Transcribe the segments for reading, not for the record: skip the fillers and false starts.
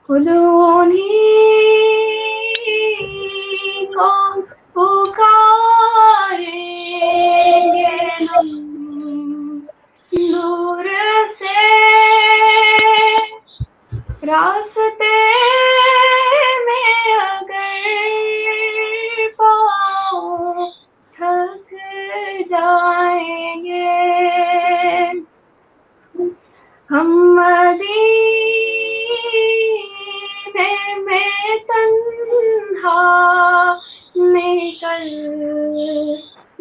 خود انہیں کو پکاریں گے ہم دور سے راستے میں اگر پاؤں تھک جائیں گے ہم مدینے میں تنہا نکل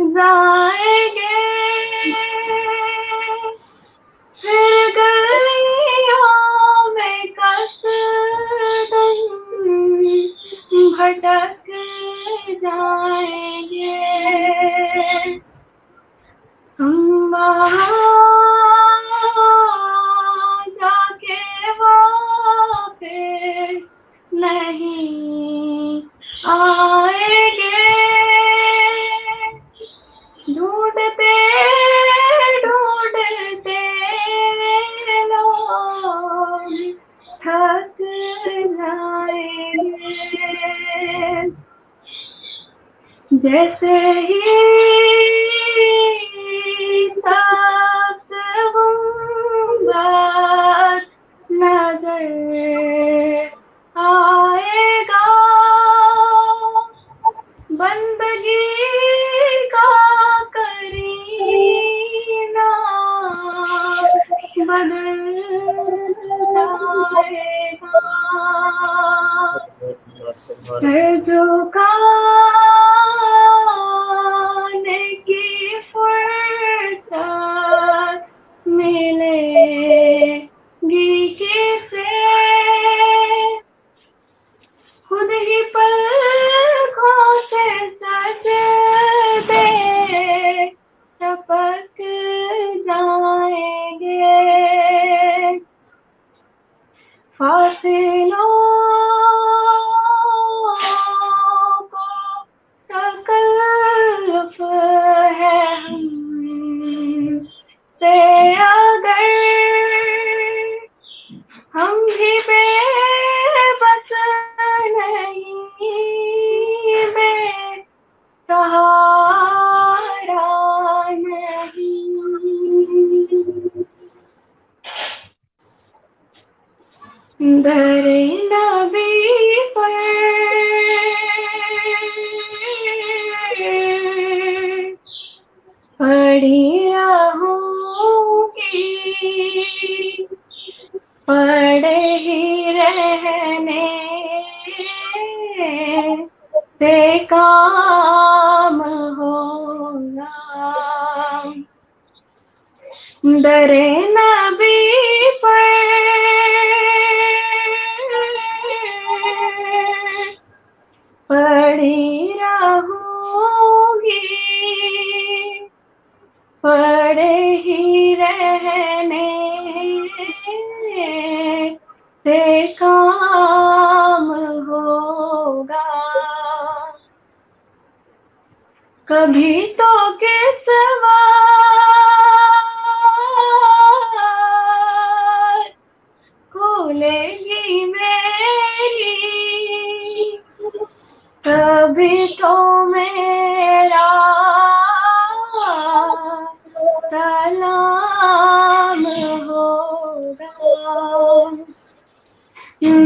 جائیں گے پھر گلیوں میں قصداً بھٹک جائیں گے ہم وہاں جا کے واپس نہیں آئیں گے ڈھونڈتے ڈھونڈتے لوگ تھک جائیں گے جیسے ہی سبز گنبد نظر آئے گا بندگی کا کرینہ بدل جائے گا ہے جو کانے کی فرصت ملے گی کسے خود ہی پلکوں سے سجدے ٹپک جائیں گے فاصلوں کو تکلف ہے ہم سے اگر ہم بھی بے بس نہیں بے سہارا نہیں در نبی پر پڑھی رہوں گی پڑے ہی رہنے سے کام ہوگا در نبی پر پڑھی رہوں گی پڑے ہی رہنے سے کام ہوگا کبھی تو کس بات کھولے گی میری کبھی تو میرا سلام ہوگا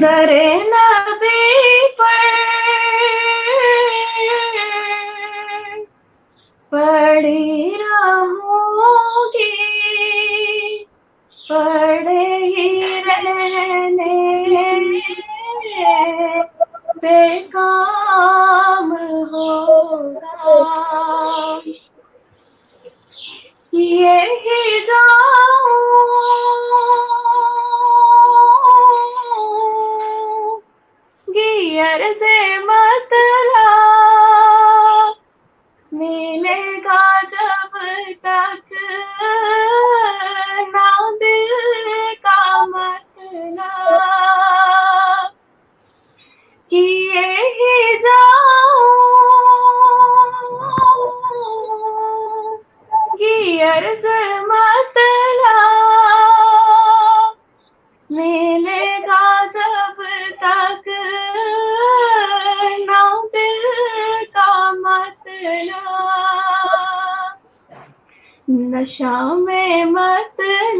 در نبی پر پڑھی رہوں گی پڑے ہی رہنے سے کام ہوگا یہی جاؤں گی عرض مطلب ملے گا جب تک نہ دل کا مطلب کہ یہی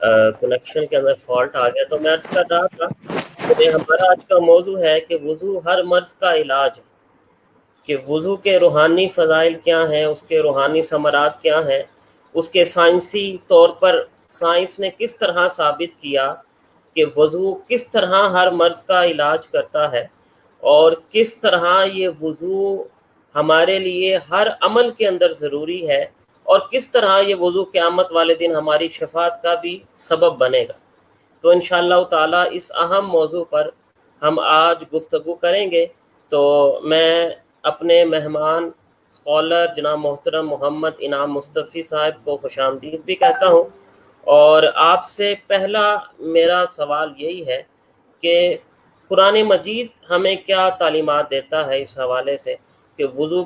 کنیکشن کے اندر فالٹ آ گیا. تو میں عرض کر رہا تھا کہ ہمارا آج کا موضوع ہے کہ وضو ہر مرض کا علاج ہے، کہ وضو کے روحانی فضائل کیا ہیں، اس کے روحانی ثمرات کیا ہیں، اس کے سائنسی طور پر سائنس نے کس طرح ثابت کیا کہ وضو کس طرح ہر مرض کا علاج کرتا ہے، اور کس طرح یہ وضو ہمارے لیے ہر عمل کے اندر ضروری ہے، اور کس طرح یہ وضو قیامت والے دن ہماری شفاعت کا بھی سبب بنے گا. تو انشاءاللہ تعالی اس اہم موضوع پر ہم آج گفتگو کریں گے. تو میں اپنے مہمان اسکالر جناب محترم محمد انعام مصطفی صاحب کو خوش آمدید بھی کہتا ہوں. اور آپ سے پہلا میرا سوال یہی ہے کہ قرآن مجید ہمیں کیا تعلیمات دیتا ہے اس حوالے سے کہ وضو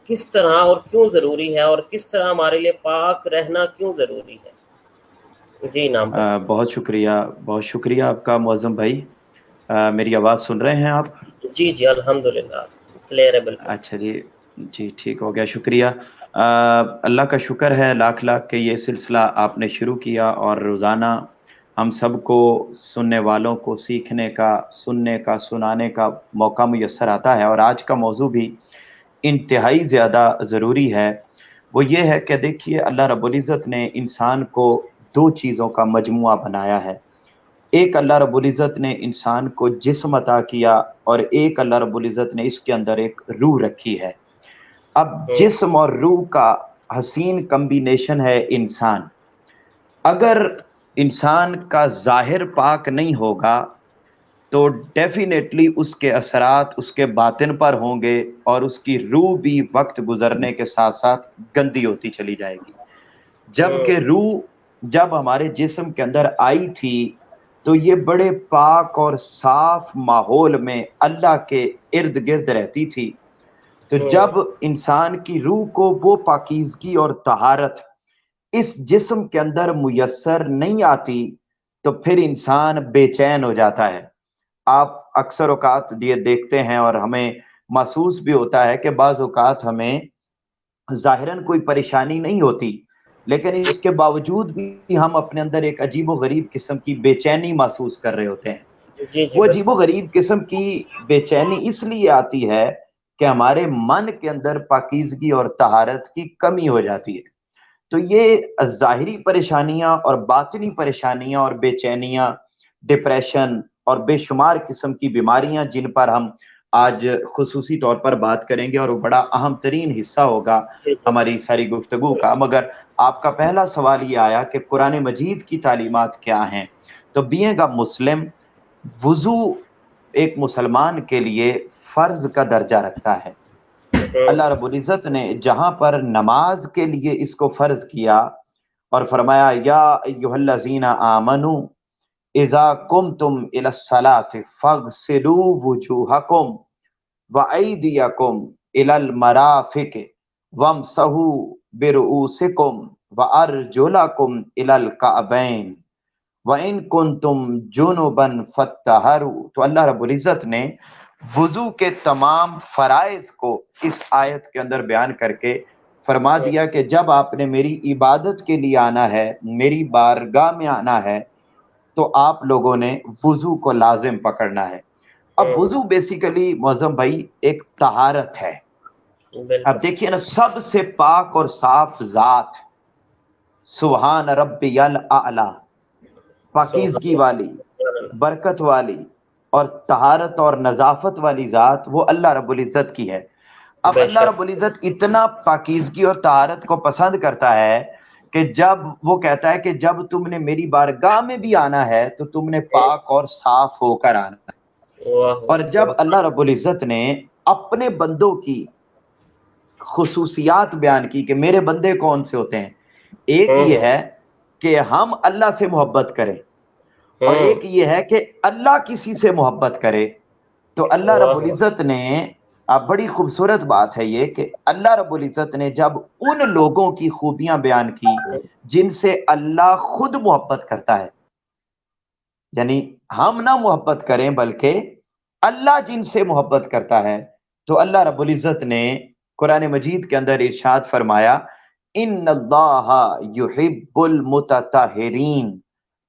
کس طرح اور کیوں ضروری ہے، اور کس طرح ہمارے لیے پاک رہنا کیوں ضروری ہے. جی نام بھائی. بہت شکریہ آپ کا معظم بھائی. میری آواز سن رہے ہیں آپ؟ جی جی الحمدللہ کلیئر ہے بالکل. اچھا جی، جی ٹھیک ہو گیا، شکریہ. اللہ کا شکر ہے لاکھ لاکھ کہ یہ سلسلہ آپ نے شروع کیا اور روزانہ ہم سب کو سننے والوں کو سیکھنے کا، سننے کا، سنانے کا موقع میسر آتا ہے. اور آج کا موضوع بھی انتہائی زیادہ ضروری ہے. وہ یہ ہے کہ دیکھیے اللہ رب العزت نے انسان کو دو چیزوں کا مجموعہ بنایا ہے. ایک اللہ رب العزت نے انسان کو جسم عطا کیا، اور ایک اللہ رب العزت نے اس کے اندر ایک روح رکھی ہے. اب جسم اور روح کا حسین کمبینیشن ہے انسان. اگر انسان کا ظاہر پاک نہیں ہوگا تو ڈیفینیٹلی اس کے اثرات اس کے باطن پر ہوں گے، اور اس کی روح بھی وقت گزرنے کے ساتھ ساتھ گندی ہوتی چلی جائے گی. جبکہ روح جب ہمارے جسم کے اندر آئی تھی تو یہ بڑے پاک اور صاف ماحول میں اللہ کے ارد گرد رہتی تھی. تو جب انسان کی روح کو وہ پاکیزگی اور طہارت اس جسم کے اندر میسر نہیں آتی تو پھر انسان بے چین ہو جاتا ہے. آپ اکثر اوقات یہ دیکھتے ہیں اور ہمیں محسوس بھی ہوتا ہے کہ بعض اوقات ہمیں ظاہراً کوئی پریشانی نہیں ہوتی، لیکن اس کے باوجود بھی ہم اپنے اندر ایک عجیب و غریب قسم کی بے چینی محسوس کر رہے ہوتے ہیں. جی وہ بالکل. عجیب و غریب قسم کی بے چینی اس لیے آتی ہے کہ ہمارے من کے اندر پاکیزگی اور طہارت کی کمی ہو جاتی ہے. تو یہ ظاہری پریشانیاں اور باطنی پریشانیاں اور بے چینیاں، ڈپریشن اور بے شمار قسم کی بیماریاں جن پر ہم آج خصوصی طور پر بات کریں گے، اور وہ بڑا اہم ترین حصہ ہوگا ہماری ساری گفتگو کا. مگر آپ کا پہلا سوال یہ آیا کہ قرآن مجید کی تعلیمات کیا ہیں. تو بینگ اے مسلم، وضو ایک مسلمان کے لیے فرض کا درجہ رکھتا ہے. اللہ رب العزت نے جہاں پر نماز کے لیے اس کو فرض کیا اور فرمایا یا ایھا الذین آمنوا اذا قمتم الی الصلاۃ فاغسلوا وجوہکم وایدیکم الی المرافق وامسحوا برؤوسکم وارجلکم الی الکعبین وَإِن كُنتُمْ جُنُبًا فَاطَّهَّرُوا. تو اللہ رب العزت نے وضو کے تمام فرائض کو اس آیت کے اندر بیان کر کے فرما دیا کہ جب آپ نے میری عبادت کے لیے آنا ہے، میری بارگاہ میں آنا ہے، تو آپ لوگوں نے وضو کو لازم پکڑنا ہے. اب وضو بیسیکلی معظم بھائی ایک طہارت ہے. اب دیکھیے نا، سب سے پاک اور صاف ذات سبحان ربی الاعلی، پاکیزگی والی، برکت والی اور طہارت اور نظافت والی ذات وہ اللہ رب العزت کی ہے. اب اللہ رب العزت اتنا پاکیزگی اور طہارت کو پسند کرتا ہے کہ جب وہ کہتا ہے کہ جب تم نے میری بارگاہ میں بھی آنا ہے تو تم نے پاک اور صاف ہو کر آنا ہے. اور جب اللہ رب العزت نے اپنے بندوں کی خصوصیات بیان کی کہ میرے بندے کون سے ہوتے ہیں، ایک یہ ہے کہ ہم اللہ سے محبت کریں، اور ایک یہ ہے کہ اللہ کسی سے محبت کرے. تو اللہ رب العزت نے، اب بڑی خوبصورت بات ہے یہ کہ اللہ رب العزت نے جب ان لوگوں کی خوبیاں بیان کی جن سے اللہ خود محبت کرتا ہے، یعنی ہم نہ محبت کریں بلکہ اللہ جن سے محبت کرتا ہے، تو اللہ رب العزت نے قرآن مجید کے اندر ارشاد فرمایا ان اللہ یحب المتطہرین.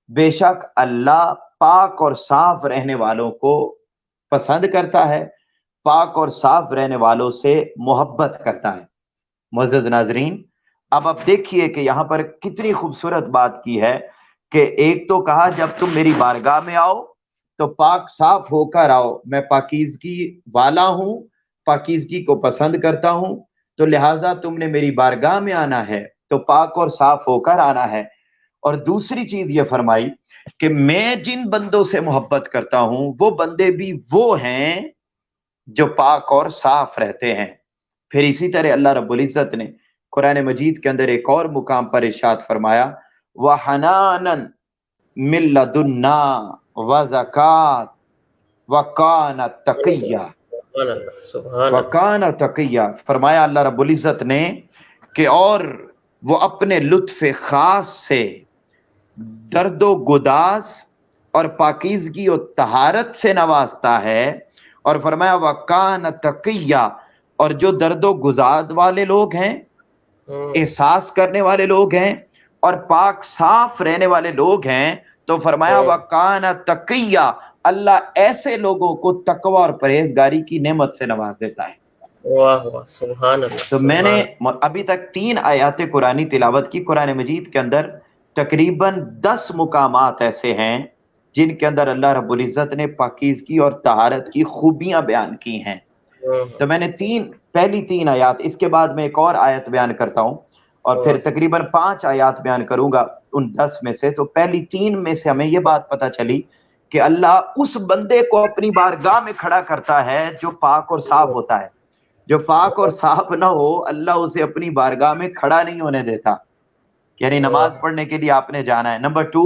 بے شک اللہ پاک اور صاف رہنے والوں کو پسند کرتا ہے، پاک اور صاف رہنے والوں سے محبت کرتا ہے۔ معزز ناظرین، اب آپ دیکھیے کہ یہاں پر کتنی خوبصورت بات کی ہے کہ ایک تو کہا جب تم میری بارگاہ میں آؤ تو پاک صاف ہو کر آؤ، میں پاکیزگی والا ہوں، پاکیزگی کو پسند کرتا ہوں، تو لہٰذا تم نے میری بارگاہ میں آنا ہے تو پاک اور صاف ہو کر آنا ہے۔ اور دوسری چیز یہ فرمائی کہ میں جن بندوں سے محبت کرتا ہوں وہ بندے بھی وہ ہیں جو پاک اور صاف رہتے ہیں۔ پھر اسی طرح اللہ رب العزت نے قرآن مجید کے اندر ایک اور مقام پر ارشاد فرمایا وَحَنَانًا مِن لَدُنَّا وَزَكَاةً وَكَانَ تَقِيًّا، سبحان اللہ، سبحان اللہ، وَكَانَ تَقِيًّا، فرمایا اللہ رب العزت نے کہ اور وہ اپنے لطف خاص سے درد و گداز اور پاکیزگی و طہارت سے نوازتا ہے، اور فرمایا وَكَانَ تَقِيًّا، اور جو درد و گزاد والے لوگ ہیں، احساس کرنے والے لوگ ہیں اور پاک صاف رہنے والے لوگ ہیں، تو فرمایا وَكَانَ تَقِيًّا، اللہ ایسے لوگوں کو تقوی اور پرہیزگاری کی نعمت سے نواز دیتا ہے۔ واہ واہ، سبحان اللہ، تو میں نے سبحان ابھی تک 3 آیات قرآنی تلاوت کی۔ قرآن مجید کے اندر تقریباً 10 مقامات ایسے ہیں جن کے اندر اللہ رب العزت نے پاکیزگی اور طہارت کی خوبیاں بیان کی ہیں۔ اللہ، تو میں نے پہلی 3 آیات، اس کے بعد میں ایک اور آیت بیان کرتا ہوں اور پھر تقریباً 5 آیات بیان کروں گا ان 10 میں سے۔ تو پہلی 3 میں سے ہمیں یہ بات پتہ چلی کہ اللہ اس بندے کو اپنی بارگاہ میں کھڑا کرتا ہے جو پاک اور صاف ہوتا ہے۔ جو پاک اور صاف نہ ہو اللہ اسے اپنی بارگاہ میں کھڑا نہیں ہونے دیتا، یعنی نماز پڑھنے کے لیے آپ نے جانا ہے۔ نمبر 2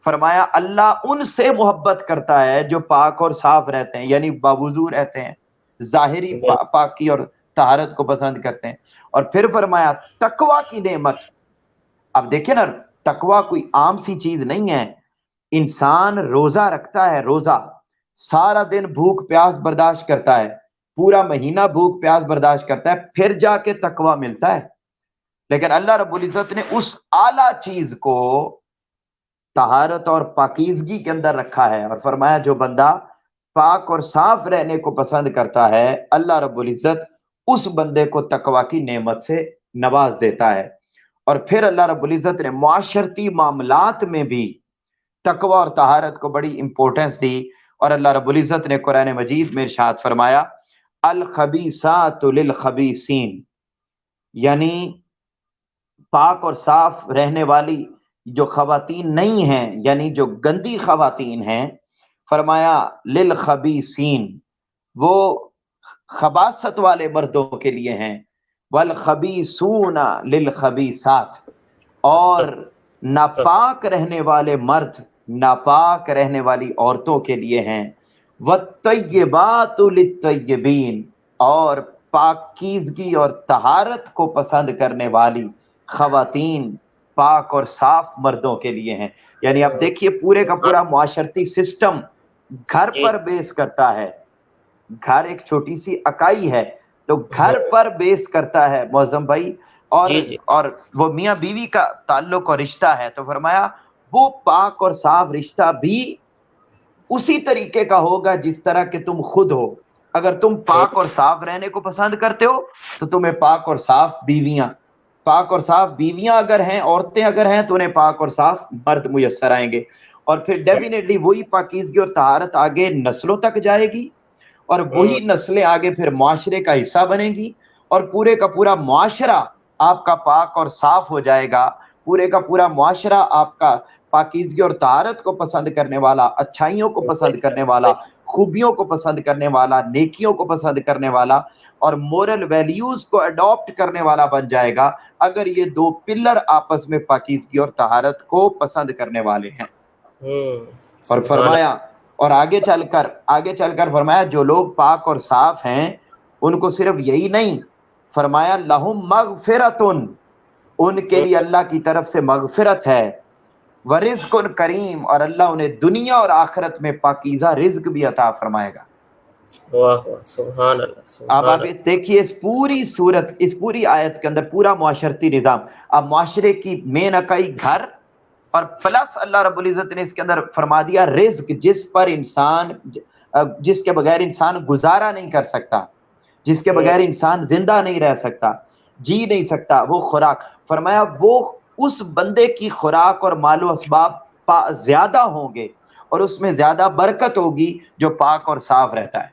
فرمایا اللہ ان سے محبت کرتا ہے جو پاک اور صاف رہتے ہیں، یعنی باوضو رہتے ہیں، ظاہری پاکی اور طہارت کو پسند کرتے ہیں۔ اور پھر فرمایا تقوی کی نعمت۔ اب دیکھیں نا، تقوی کوئی عام سی چیز نہیں ہے۔ انسان روزہ رکھتا ہے، روزہ سارا دن بھوک پیاس برداشت کرتا ہے، پورا مہینہ بھوک پیاس برداشت کرتا ہے، پھر جا کے تقوی ملتا ہے۔ لیکن اللہ رب العزت نے اس اعلیٰ چیز کو طہارت اور پاکیزگی کے اندر رکھا ہے، اور فرمایا جو بندہ پاک اور صاف رہنے کو پسند کرتا ہے اللہ رب العزت اس بندے کو تقوی کی نعمت سے نواز دیتا ہے۔ اور پھر اللہ رب العزت نے معاشرتی معاملات میں بھی تقوی اور طہارت کو بڑی امپورٹنس دی، اور اللہ رب العزت نے قرآن مجید میں ارشاد فرمایا الخبیثات للخبیثین، یعنی پاک اور صاف رہنے والی جو خواتین نہیں ہیں، یعنی جو گندی خواتین ہیں، فرمایا للخبیثین، وہ خباثت والے مردوں کے لیے ہیں، والخبیثون للخبیثات، اور ناپاک رہنے والے مرد ناپاک رہنے والی عورتوں کے لیے ہیں، والطیبات للطیبین، اور پاکیزگی اور طہارت کو پسند کرنے والی خواتین پاک اور صاف مردوں کے لیے ہیں۔ یعنی آپ دیکھیے پورے کا پورا معاشرتی سسٹم گھر پر بیس کرتا ہے۔ گھر ایک چھوٹی سی اکائی ہے تو گھر پر بیس کرتا ہے معظم بھائی، اور وہ میاں بیوی کا تعلق اور رشتہ ہے، تو فرمایا وہ پاک اور صاف رشتہ بھی اسی طریقے کا ہوگا جس طرح کہ تم خود ہو۔ اگر تم پاک اور صاف رہنے کو پسند کرتے ہو تو تمہیں پاک اور صاف بیویاں اگر ہیں، عورتیں اگر ہیں، تو انہیں پاک اور صاف مرد میسر آئیں گے، اور پھر ڈیفینیٹلی وہی پاکیزگی اور طہارت آگے نسلوں تک جائے گی، اور وہی نسلیں آگے پھر معاشرے کا حصہ بنے گی، اور پورے کا پورا معاشرہ آپ کا پاک اور صاف ہو جائے گا۔ پورے کا پورا معاشرہ آپ کا پاکیزگی اور طہارت کو پسند کرنے والا، اچھائیوں کو پسند کرنے والا، خوبیوں کو پسند کرنے والا، نیکیوں کو پسند کرنے والا، اور مورل ویلیوز کو اڈاپٹ کرنے والا بن جائے گا، اگر یہ 2 پلر آپس میں پاکیزگی اور طہارت کو پسند کرنے والے ہیں۔ اور فرمایا، اور آگے چل کر فرمایا جو لوگ پاک اور صاف ہیں ان کو صرف یہی نہیں، فرمایا لہم مغفرتن، ان کے لیے اللہ کی طرف سے مغفرت ہے، ورزق کریم، اور اللہ انہیں دنیا اور آخرت میں پاکیزہ رزق بھی عطا فرمائے گا۔ واہ واہ، سبحان اللہ۔ اب آپ دیکھیے اس پوری صورت، اس پوری آیت کے اندر پورا معاشرتی نظام۔ اب معاشرے کی مین اکائی گھر، اور پلس اللہ رب العزت نے اس کے اندر فرما دیا رزق، جس کے بغیر انسان گزارا نہیں کر سکتا، جس کے بغیر انسان زندہ نہیں رہ سکتا، جی نہیں سکتا، وہ خوراک فرمایا وہ اس بندے کی خوراک اور مال و اسباب زیادہ ہوں گے اور اس میں زیادہ برکت ہوگی جو پاک اور صاف رہتا ہے۔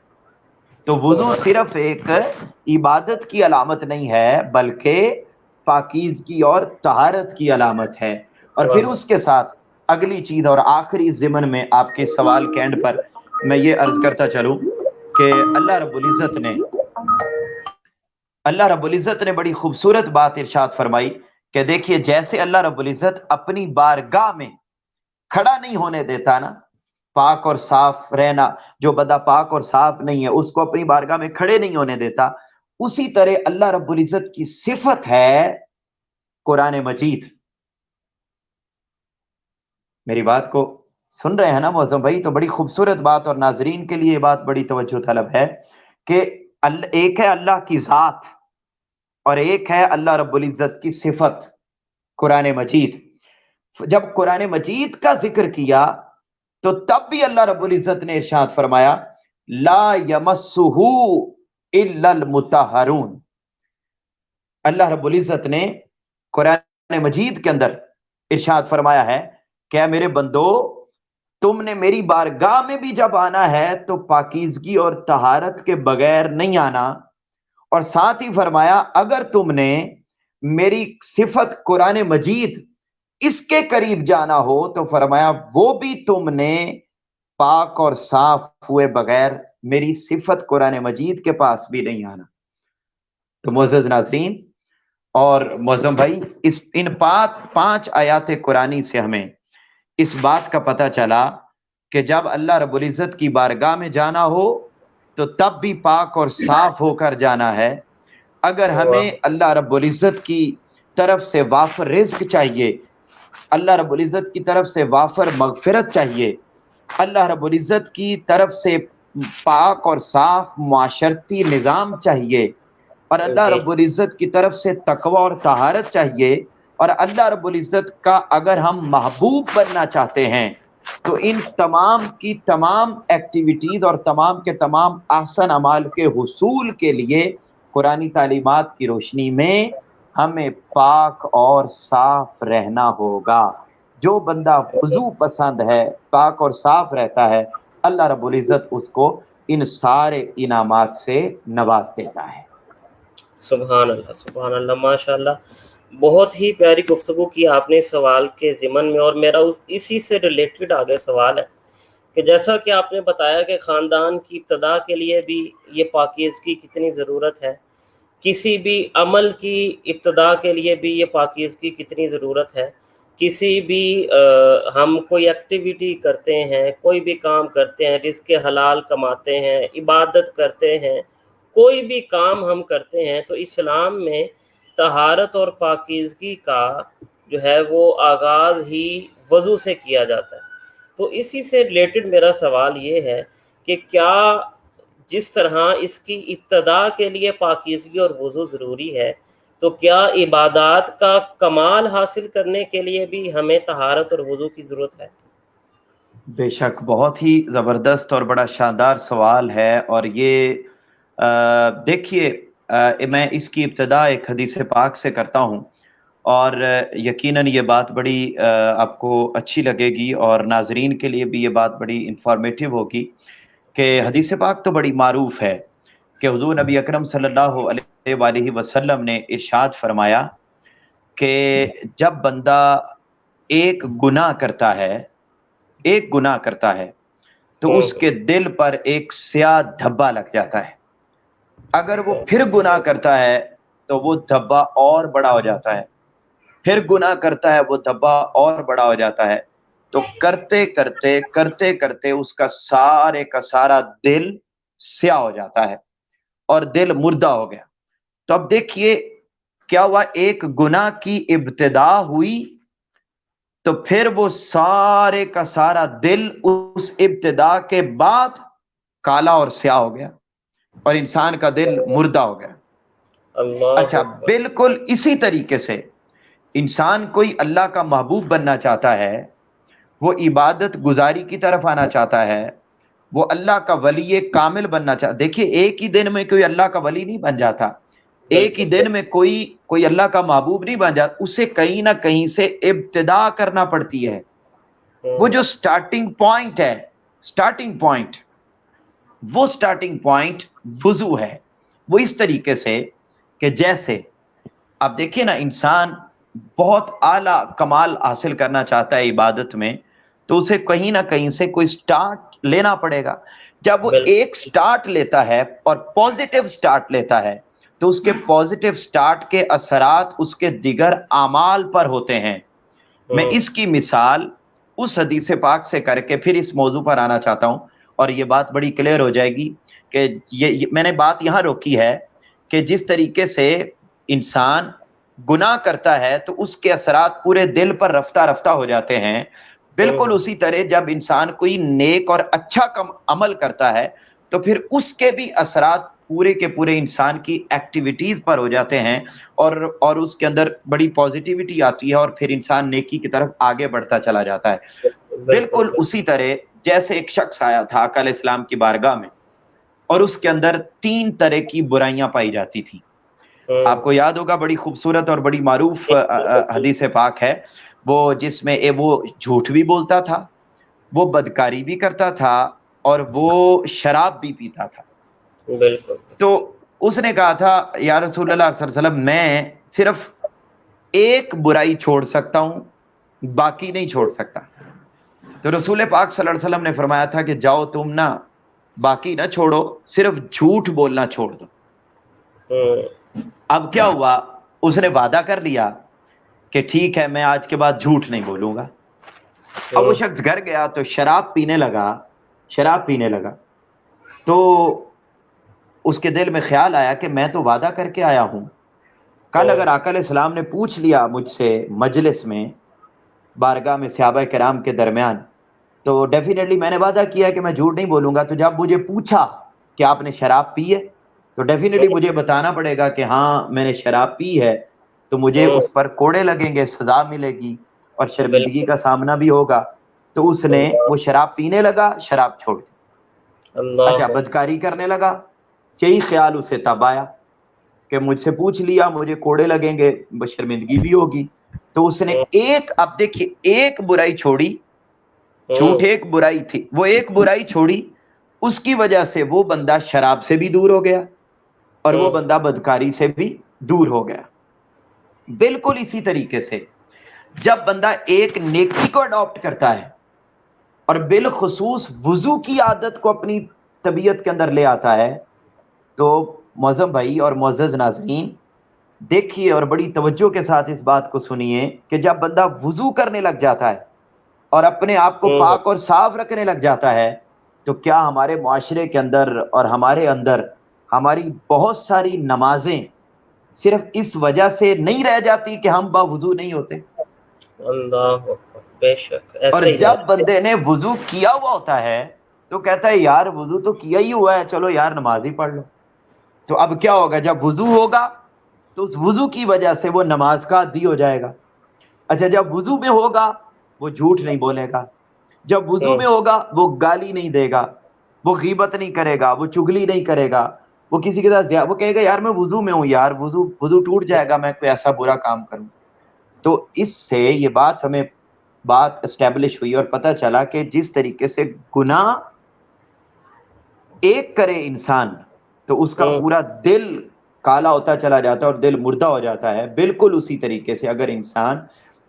تو وضو صرف ایک عبادت کی علامت نہیں ہے بلکہ پاکیزگی اور طہارت کی علامت ہے۔ اور پھر اس کے ساتھ اگلی چیز اور آخری ضمن میں آپ کے سوال کے اینڈ پر میں یہ عرض کرتا چلوں کہ اللہ رب العزت نے بڑی خوبصورت بات ارشاد فرمائی کہ دیکھیے جیسے اللہ رب العزت اپنی بارگاہ میں کھڑا نہیں ہونے دیتا نا، پاک اور صاف رہنا، جو بندہ پاک اور صاف نہیں ہے اس کو اپنی بارگاہ میں کھڑے نہیں ہونے دیتا، اسی طرح اللہ رب العزت کی صفت ہے قرآن مجید۔ میری بات کو سن رہے ہیں نا معظم بھائی؟ تو بڑی خوبصورت بات، اور ناظرین کے لیے یہ بات بڑی توجہ طلب ہے کہ ایک ہے اللہ کی ذات اور ایک ہے اللہ رب العزت کی صفت قرآن مجید۔ جب قرآن مجید کا ذکر کیا تو تب بھی اللہ رب العزت نے ارشاد فرمایا لا یمسہ الا المطہرون۔ اللہ رب العزت نے قرآن مجید کے اندر ارشاد فرمایا ہے کہ اے میرے بندو، تم نے میری بارگاہ میں بھی جب آنا ہے تو پاکیزگی اور طہارت کے بغیر نہیں آنا، اور ساتھ ہی فرمایا اگر تم نے میری صفت قرآن مجید اس کے قریب جانا ہو تو فرمایا وہ بھی تم نے پاک اور صاف ہوئے بغیر میری صفت قرآن مجید کے پاس بھی نہیں آنا۔ تو معزز ناظرین اور معظم بھائی، ان 5 آیات قرآنی سے ہمیں اس بات کا پتہ چلا کہ جب اللہ رب العزت کی بارگاہ میں جانا ہو تو تب بھی پاک اور صاف ہو کر جانا ہے۔ اگر ہمیں اللہ رب العزت کی طرف سے وافر رزق چاہیے، اللہ رب العزت کی طرف سے وافر مغفرت چاہیے، اللہ رب العزت کی طرف سے پاک اور صاف معاشرتی نظام چاہیے، اور اللہ رب العزت کی طرف سے تقوی اور طہارت چاہیے، اور اللہ رب العزت کا اگر ہم محبوب بننا چاہتے ہیں تو ان تمام کی تمام ایکٹیویٹیز اور تمام کے تمام احسن اعمال کے حصول کے لیے قرآنی تعلیمات کی روشنی میں ہمیں پاک اور صاف رہنا ہوگا۔ جو بندہ وضو پسند ہے، پاک اور صاف رہتا ہے، اللہ رب العزت اس کو ان سارے انعامات سے نواز دیتا ہے۔ سبحان اللہ، سبحان اللہ، ماشاء اللہ، بہت ہی پیاری گفتگو کی آپ نے سوال کے ضمن میں، اور میرا اسی سے ریلیٹڈ آگے سوال ہے کہ جیسا کہ آپ نے بتایا کہ خاندان کی ابتدا کے لیے بھی یہ پاکیزگی کتنی ضرورت ہے، کسی بھی عمل کی ابتدا کے لیے بھی یہ پاکیزگی کتنی ضرورت ہے، کسی بھی ہم کوئی ایکٹیویٹی کرتے ہیں، کوئی بھی کام کرتے ہیں، رزق حلال کماتے ہیں، عبادت کرتے ہیں، کوئی بھی کام ہم کرتے ہیں تو اسلام میں طہارت اور پاکیزگی کا جو ہے وہ آغاز ہی وضو سے کیا جاتا ہے۔ تو اسی سے ریلیٹڈ میرا سوال یہ ہے کہ کیا جس طرح اس کی ابتدا کے لیے پاکیزگی اور وضو ضروری ہے، تو کیا عبادات کا کمال حاصل کرنے کے لیے بھی ہمیں طہارت اور وضو کی ضرورت ہے؟ بے شک، بہت ہی زبردست اور بڑا شاندار سوال ہے، اور یہ دیکھیے میں اس کی ابتدا ایک حدیث پاک سے کرتا ہوں، اور یقیناً یہ بات بڑی آپ کو اچھی لگے گی اور ناظرین کے لیے بھی یہ بات بڑی انفارمیٹیو ہوگی کہ حدیث پاک تو بڑی معروف ہے کہ حضور نبی اکرم صلی اللہ علیہ وآلہ وسلم نے ارشاد فرمایا کہ جب بندہ ایک گناہ کرتا ہے تو اس کے دل پر ایک سیاہ دھبا لگ جاتا ہے، اگر وہ پھر گناہ کرتا ہے تو وہ دھبا اور بڑا ہو جاتا ہے، پھر گناہ کرتا ہے وہ دھبا اور بڑا ہو جاتا ہے، تو کرتے کرتے اس کا سارا دل سیاہ ہو جاتا ہے اور دل مردہ ہو گیا۔ تو اب دیکھیے کیا ہوا، ایک گناہ کی ابتدا ہوئی تو پھر وہ سارا دل اس ابتدا کے بعد کالا اور سیاہ ہو گیا اور انسان کا دل مردہ ہو گیا۔ اللہ اچھا، بالکل اسی طریقے سے انسان کوئی اللہ کا محبوب بننا چاہتا ہے، وہ عبادت گزاری کی طرف آنا چاہتا ہے، وہ اللہ کا ولی کامل بننا چاہتا. دیکھیے ایک ہی دن میں کوئی اللہ کا ولی نہیں بن جاتا، ایک ہی دن میں کوئی اللہ کا محبوب نہیں بن جاتا، اسے کہیں نہ کہیں سے ابتدا کرنا پڑتی ہے. وہ جو سٹارٹنگ پوائنٹ ہے، وہ سٹارٹنگ پوائنٹ وضو ہے. وہ اس طریقے سے کہ جیسے اب دیکھیں نا، انسان بہت اعلیٰ کمال حاصل کرنا چاہتا ہے عبادت میں، تو اسے کہیں نہ کہیں سے کوئی سٹارٹ لینا پڑے گا. جب وہ ایک سٹارٹ لیتا ہے اور پازیٹیو سٹارٹ لیتا ہے تو اس کے پازیٹیو سٹارٹ کے اثرات اس کے دیگر اعمال پر ہوتے ہیں. میں اس کی مثال اس حدیث پاک سے کر کے پھر اس موضوع پر آنا چاہتا ہوں، اور یہ بات بڑی کلیئر ہو جائے گی کہ یہ میں نے بات یہاں روکی ہے کہ جس طریقے سے انسان گناہ کرتا ہے تو اس کے اثرات پورے دل پر رفتہ رفتہ ہو جاتے ہیں، بالکل اسی طرح جب انسان کوئی نیک اور اچھا عمل کرتا ہے تو پھر اس کے بھی اثرات پورے کے پورے انسان کی ایکٹیویٹیز پر ہو جاتے ہیں، اور اس کے اندر بڑی پازیٹیوٹی آتی ہے، اور پھر انسان نیکی کی طرف آگے بڑھتا چلا جاتا ہے. بالکل اسی طرح جیسے ایک شخص آیا تھا آقا علیہ السلام کی بارگاہ میں، اور اس کے اندر 3 طرح کی برائیاں پائی جاتی تھیں. آپ کو یاد ہوگا، بڑی خوبصورت اور بڑی معروف حدیث پاک ہے وہ، جس میں وہ جھوٹ بھی بولتا تھا، وہ بدکاری بھی کرتا تھا، اور وہ شراب بھی پیتا تھا. بالکل. تو اس نے کہا تھا یا رسول اللہ صلی اللہ علیہ وسلم، میں صرف ایک برائی چھوڑ سکتا ہوں، باقی نہیں چھوڑ سکتا. تو رسول پاک صلی اللہ علیہ وسلم نے فرمایا تھا کہ جاؤ تم نا باقی نہ چھوڑو، صرف جھوٹ بولنا چھوڑ دو. اب کیا ہوا، اس نے وعدہ کر لیا کہ ٹھیک ہے میں آج کے بعد جھوٹ نہیں بولوں گا. اب وہ شخص گھر گیا تو شراب پینے لگا. تو اس کے دل میں خیال آیا کہ میں تو وعدہ کر کے آیا ہوں، کل اگر آقا علیہ السلام نے پوچھ لیا مجھ سے مجلس میں، بارگاہ میں صحابہ کرام کے درمیان، تو ڈیفینیٹلی میں نے وعدہ کیا کہ میں جھوٹ نہیں بولوں گا. تو جب مجھے پوچھا کہ آپ نے شراب پی ہے تو ڈیفینیٹلی مجھے بتانا پڑے گا کہ ہاں میں نے شراب پی ہے، تو مجھے اس پر کوڑے لگیں گے، سزا ملے گی اور شرمندگی کا سامنا بھی ہوگا. تو اس نے وہ شراب پینے لگا، شراب چھوڑ دی. اچھا بدکاری کرنے لگا، یہی خیال اسے تب آیا کہ مجھ سے پوچھ لیا، مجھے کوڑے لگیں گے، شرمندگی بھی ہوگی. تو اس نے اب دیکھیے ایک برائی چھوڑی، جھوٹ ایک برائی تھی، وہ ایک برائی چھوڑی، اس کی وجہ سے وہ بندہ شراب سے بھی دور ہو گیا اور وہ بندہ بدکاری سے بھی دور ہو گیا. بالکل اسی طریقے سے جب بندہ ایک نیکی کو اڈاپٹ کرتا ہے اور بالخصوص وضو کی عادت کو اپنی طبیعت کے اندر لے آتا ہے، تو معظم بھائی اور معزز ناظرین دیکھیے اور بڑی توجہ کے ساتھ اس بات کو سنیے کہ جب بندہ وضو کرنے لگ جاتا ہے اور اپنے آپ کو پاک اور صاف رکھنے لگ جاتا ہے، تو کیا ہمارے معاشرے کے اندر اور ہمارے اندر ہماری بہت ساری نمازیں صرف اس وجہ سے نہیں رہ جاتی کہ ہم باوضو نہیں ہوتے؟ اللہ بے شک. اور جب بندے نے وضو کیا ہوا ہوتا ہے تو کہتا ہے یار وضو تو کیا ہی ہوا ہے، چلو یار نماز ہی پڑھ لو. تو اب کیا ہوگا، جب وضو ہوگا تو اس وضو کی وجہ سے وہ نماز کا عادی ہو جائے گا. اچھا جب وضو میں ہوگا وہ جھوٹ نہیں بولے گا، جب وضو میں ہوگا وہ گالی نہیں دے گا، وہ غیبت نہیں کرے گا، وہ چگلی نہیں کرے گا، وہ کسی کے ساتھ وہ کہے گا یار میں وضو میں ہوں، یار وضو ٹوٹ جائے گا میں کوئی ایسا برا کام کروں. تو اس سے یہ ہمیں بات اسٹیبلش ہوئی اور پتہ چلا کہ جس طریقے سے گناہ ایک کرے انسان تو اس کا پورا دل کالا ہوتا چلا جاتا ہے اور دل مردہ ہو جاتا ہے، بالکل اسی طریقے سے اگر انسان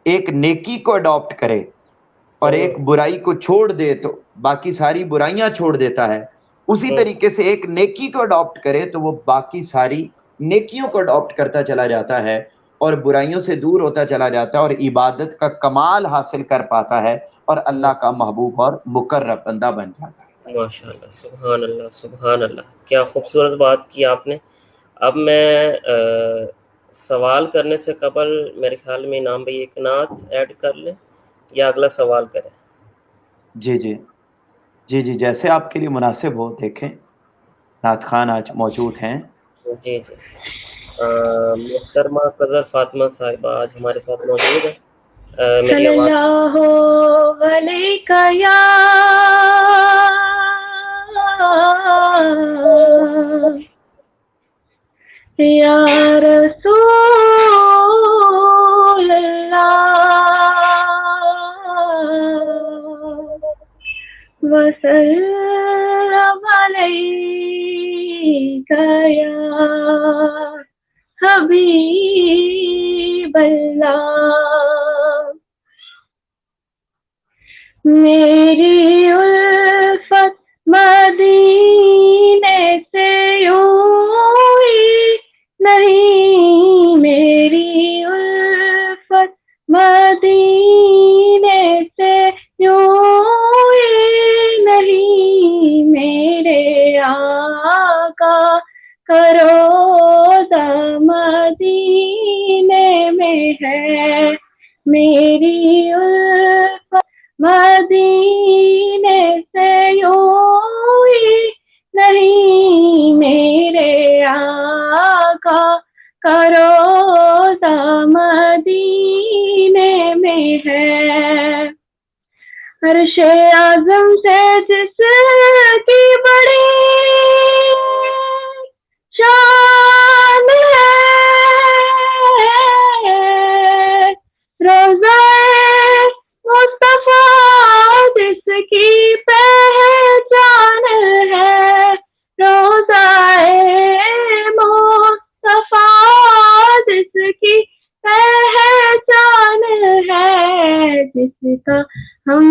ایک نیکی کو اڈاپٹ کرے اور ایک برائی کو چھوڑ دے تو باقی ساری برائیاں چھوڑ دیتا ہے، اسی طریقے سے ایک نیکی کو اڈاپٹ کرے تو وہ باقی ساری نیکیوں کو اڈاپٹ کرتا چلا جاتا ہے اور برائیوں سے دور ہوتا چلا جاتا ہے اور عبادت کا کمال حاصل کر پاتا ہے اور اللہ کا محبوب اور مقرب بندہ بن جاتا ہے. ماشاءاللہ، سبحان اللہ سبحان اللہ، کیا خوبصورت بات کی آپ نے. اب میں سوال کرنے سے قبل میرے خیال میں انعام بھائی ایک نعت ایڈ کر لیں یا اگلا سوال کریں؟ جی جیسے آپ کے لیے مناسب ہو. دیکھیں نعت خان آج موجود ہیں. جی محترمہ قذر فاطمہ صاحبہ آج ہمارے ساتھ موجود ہیں. میری صلی آواز اللہ علیہ یا رسول اللہ وسلم علیک یا حبیب اللہ. میری الفت مدینے سے یوں ہی نہیں، میری الفت مدینے سے یوں ہی نہیں، میرے آقا کا روضہ مدینے میں ہے. میری الفت مدینے سے یوں ہی نہیں، میرے آقا کا روضہ مدینے میں ہے. عرش اعظم سے جس کی بڑی شان ہے، روضہ مصطفیٰ جس کی پہچان ہے، روضہ مصطفیٰ جس کی پہچان ہے، جس کا ہم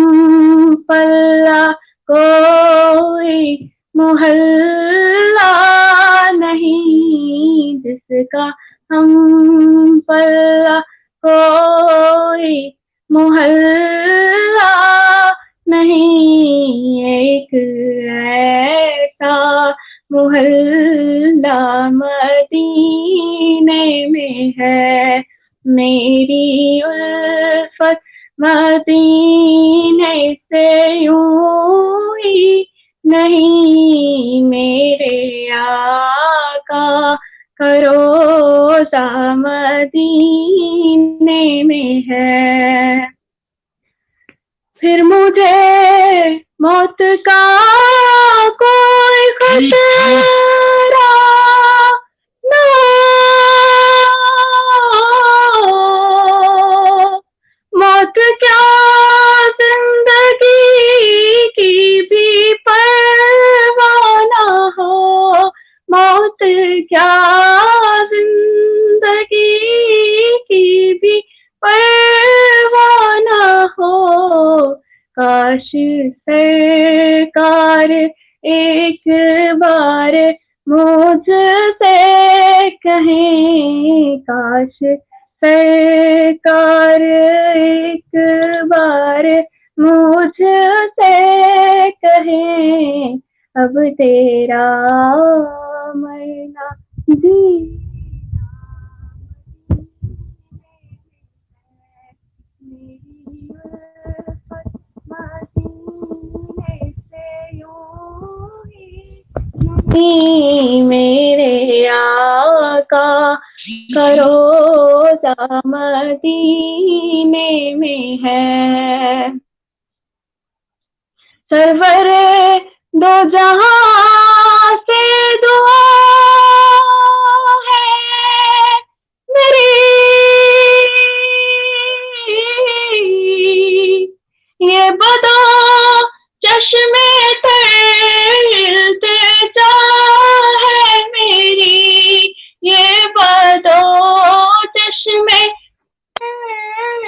پلہ کوئی محلہ نہیں، جس کا ہم پلہ کوئی محلہ نہیں. ایک ایسا محلہ مدینے میں ہے. میری الفت مدینے سے یوں ہی نہیں، میرے آقا کا روضہ مدینے میں ہے. پھر مجھے موت کا کوئی خطرہ نہ ہو، موت کیا زندگی کی بھی پرواہ نہ ہو، موت کیا زندگی کی بھی پرواہ نہ ہو. کاش سرکار ایک بار مجھ سے کہیں، کاش سرکار ایک بار مجھ سے کہیں، اب تیرا مرنا جینا میری الفت مدینے سے یوں ہی نہیں، میرے آقا کا روضہ مدینے میں ہے. سرور دو جہاں سے دعا ہے میری، یہ بدا چشمے التجا ہے میری، یہ بدو چشمے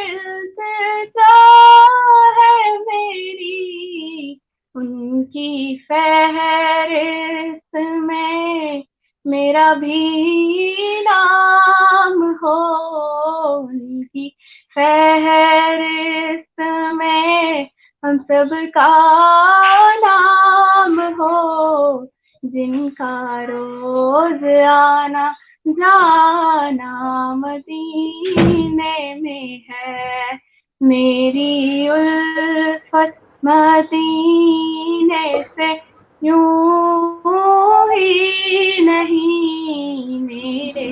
التجا ہے میری. ان کی فہرست میں میرا بھی نام ہو، ان کی فہرست میں ہم سب کا نام ہو، جن کا روز آنا جانا مدینے میں ہے. میری الفت مدینے سے یوں ہی نہیں، میرے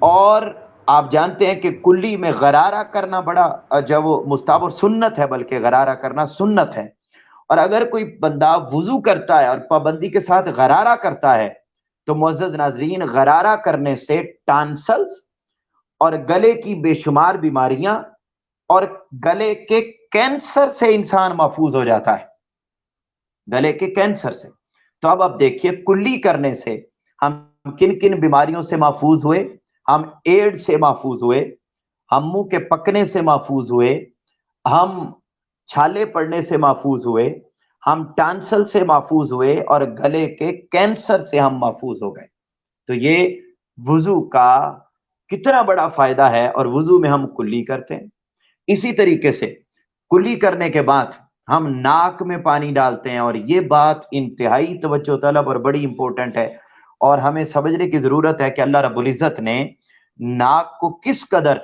اور آپ جانتے ہیں کہ کلی میں غرارہ کرنا بڑا جو وہ مستحب اور سنت ہے، بلکہ غرارہ کرنا سنت ہے. اور اگر کوئی بندہ وضو کرتا ہے اور پابندی کے ساتھ غرارہ کرتا ہے تو معزز ناظرین، غرارہ کرنے سے ٹانسلز اور گلے کی بے شمار بیماریاں اور گلے کے کینسر سے انسان محفوظ ہو جاتا ہے، گلے کے کینسر سے. تو اب آپ دیکھیے کلی کرنے سے ہم کن کن بیماریوں سے محفوظ ہوئے. ہم ایڈز سے محفوظ ہوئے، ہم منہ کے پکنے سے محفوظ ہوئے، ہم چھالے پڑنے سے محفوظ ہوئے، ہم ٹانسل سے محفوظ ہوئے، اور گلے کے کینسر سے ہم محفوظ ہو گئے. تو یہ وضو کا کتنا بڑا فائدہ ہے، اور وضو میں ہم کلی کرتے ہیں. اسی طریقے سے کلی کرنے کے بعد ہم ناک میں پانی ڈالتے ہیں، اور یہ بات انتہائی توجہ طلب اور بڑی امپورٹنٹ ہے، اور ہمیں سمجھنے کی ضرورت ہے کہ اللہ رب العزت نے ناک کو کس قدر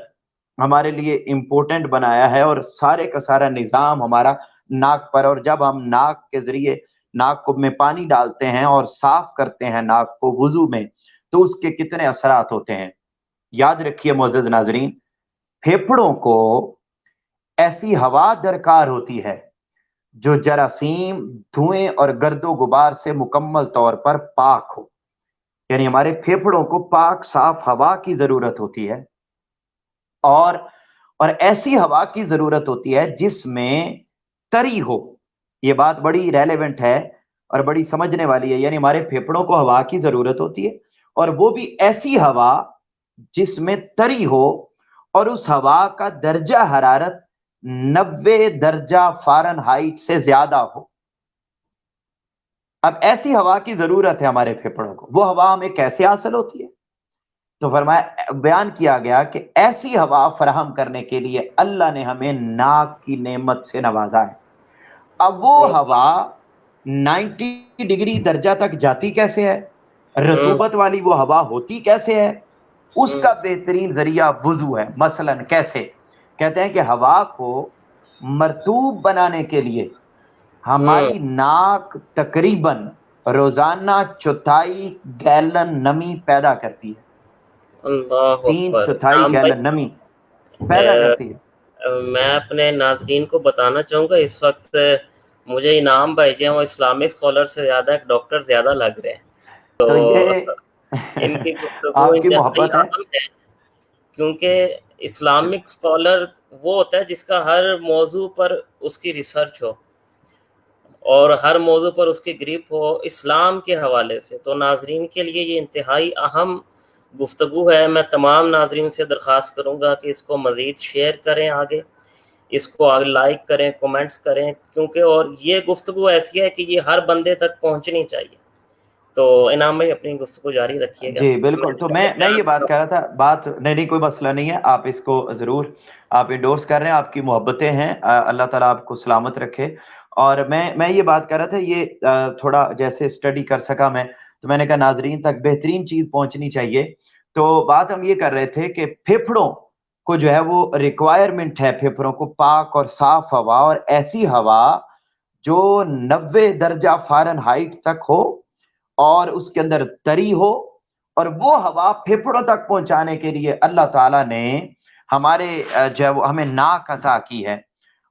ہمارے لیے امپورٹنٹ بنایا ہے، اور سارے کا سارا نظام ہمارا ناک پر. اور جب ہم ناک کے ذریعے ناک کو میں پانی ڈالتے ہیں اور صاف کرتے ہیں ناک کو وضو میں، تو اس کے کتنے اثرات ہوتے ہیں. یاد رکھیے معزز ناظرین، پھیپھڑوں کو ایسی ہوا درکار ہوتی ہے جو جراثیم، دھوئیں اور گرد و غبار سے مکمل طور پر پاک ہو. یعنی ہمارے پھیپھڑوں کو پاک صاف ہوا کی ضرورت ہوتی ہے، اور ایسی ہوا کی ضرورت ہوتی ہے جس میں تری ہو. یہ بات بڑی ریلیونٹ ہے اور بڑی سمجھنے والی ہے. یعنی ہمارے پھیپھڑوں کو ہوا کی ضرورت ہوتی ہے، اور وہ بھی ایسی ہوا جس میں تری ہو، اور اس ہوا کا درجہ حرارت 90 درجہ فارنہائٹ سے زیادہ ہو. اب ایسی ہوا کی ضرورت ہے ہمارے پھیپھڑوں کو. وہ ہوا ہمیں کیسے حاصل ہوتی ہے؟ تو فرمایا، بیان کیا گیا کہ ایسی ہوا فراہم کرنے کے لیے اللہ نے ہمیں ناک کی نعمت سے نوازا ہے. اب وہ ہوا 90 ڈگری درجہ تک جاتی کیسے ہے؟ رطوبت والی وہ ہوا ہوتی کیسے ہے؟ اس کا بہترین ذریعہ وضو ہے. مثلا کیسے؟ کہتے ہیں کہ ہوا کو مرطوب بنانے کے لیے ہماری ناک تقریباً روزانہ 4 گیلن نمی پیدا کرتی ہے. اللہ 3 اکبر. 4 نام گیلن نمی پیدا کرتی ہے. میں اپنے ناظرین کو بتانا چاہوں گا، اس وقت مجھے انعام بھائی جو ہیں وہ اسلامک اسکالر سے زیادہ ایک ڈاکٹر زیادہ لگ رہے ہیں. تو تو یہ ان کی گفتگو آپ کی انتہائی محبت ہے. اہم ہے، کیونکہ اسلامک اسکالر وہ ہوتا ہے جس کا ہر موضوع پر اس کی ریسرچ ہو اور ہر موضوع پر اس کی گریپ ہو اسلام کے حوالے سے. تو ناظرین کے لیے یہ انتہائی اہم گفتگو ہے. میں تمام ناظرین سے درخواست کروں گا کہ اس کو مزید شیئر کریں، آگے اس کو آگے لائک کریں، کومنٹس کریں، کیونکہ اور یہ گفتگو ایسی ہے کہ یہ ہر بندے تک پہنچنی چاہیے. تو انعام بھائی اپنی گفتگو جاری رکھیے گا. جی بالکل. تو میں یہ بات کہہ رہا تھا، بات نہیں کوئی مسئلہ نہیں ہے، آپ اس کو ضرور آپ انڈورس کر رہے ہیں، آپ کی محبتیں ہیں، اللہ تعالیٰ آپ کو سلامت رکھے. اور میں یہ بات کر رہا تھا، یہ تھوڑا جیسے اسٹڈی کر سکا میں، تو میں نے کہا ناظرین تک بہترین چیز پہنچنی چاہیے. تو بات ہم یہ کر رہے تھے کہ پھیپھڑوں کو جو ہے وہ ریکوائرمنٹ ہے، پھیپھڑوں کو پاک اور صاف ہوا، اور ایسی ہوا جو 90 درجہ فارنہائٹ تک ہو اور اس کے اندر تری ہو. اور وہ ہوا پھیپھڑوں تک پہنچانے کے لیے اللہ تعالیٰ نے ہمارے جو ہے وہ ہمیں ناک عطا کی ہے.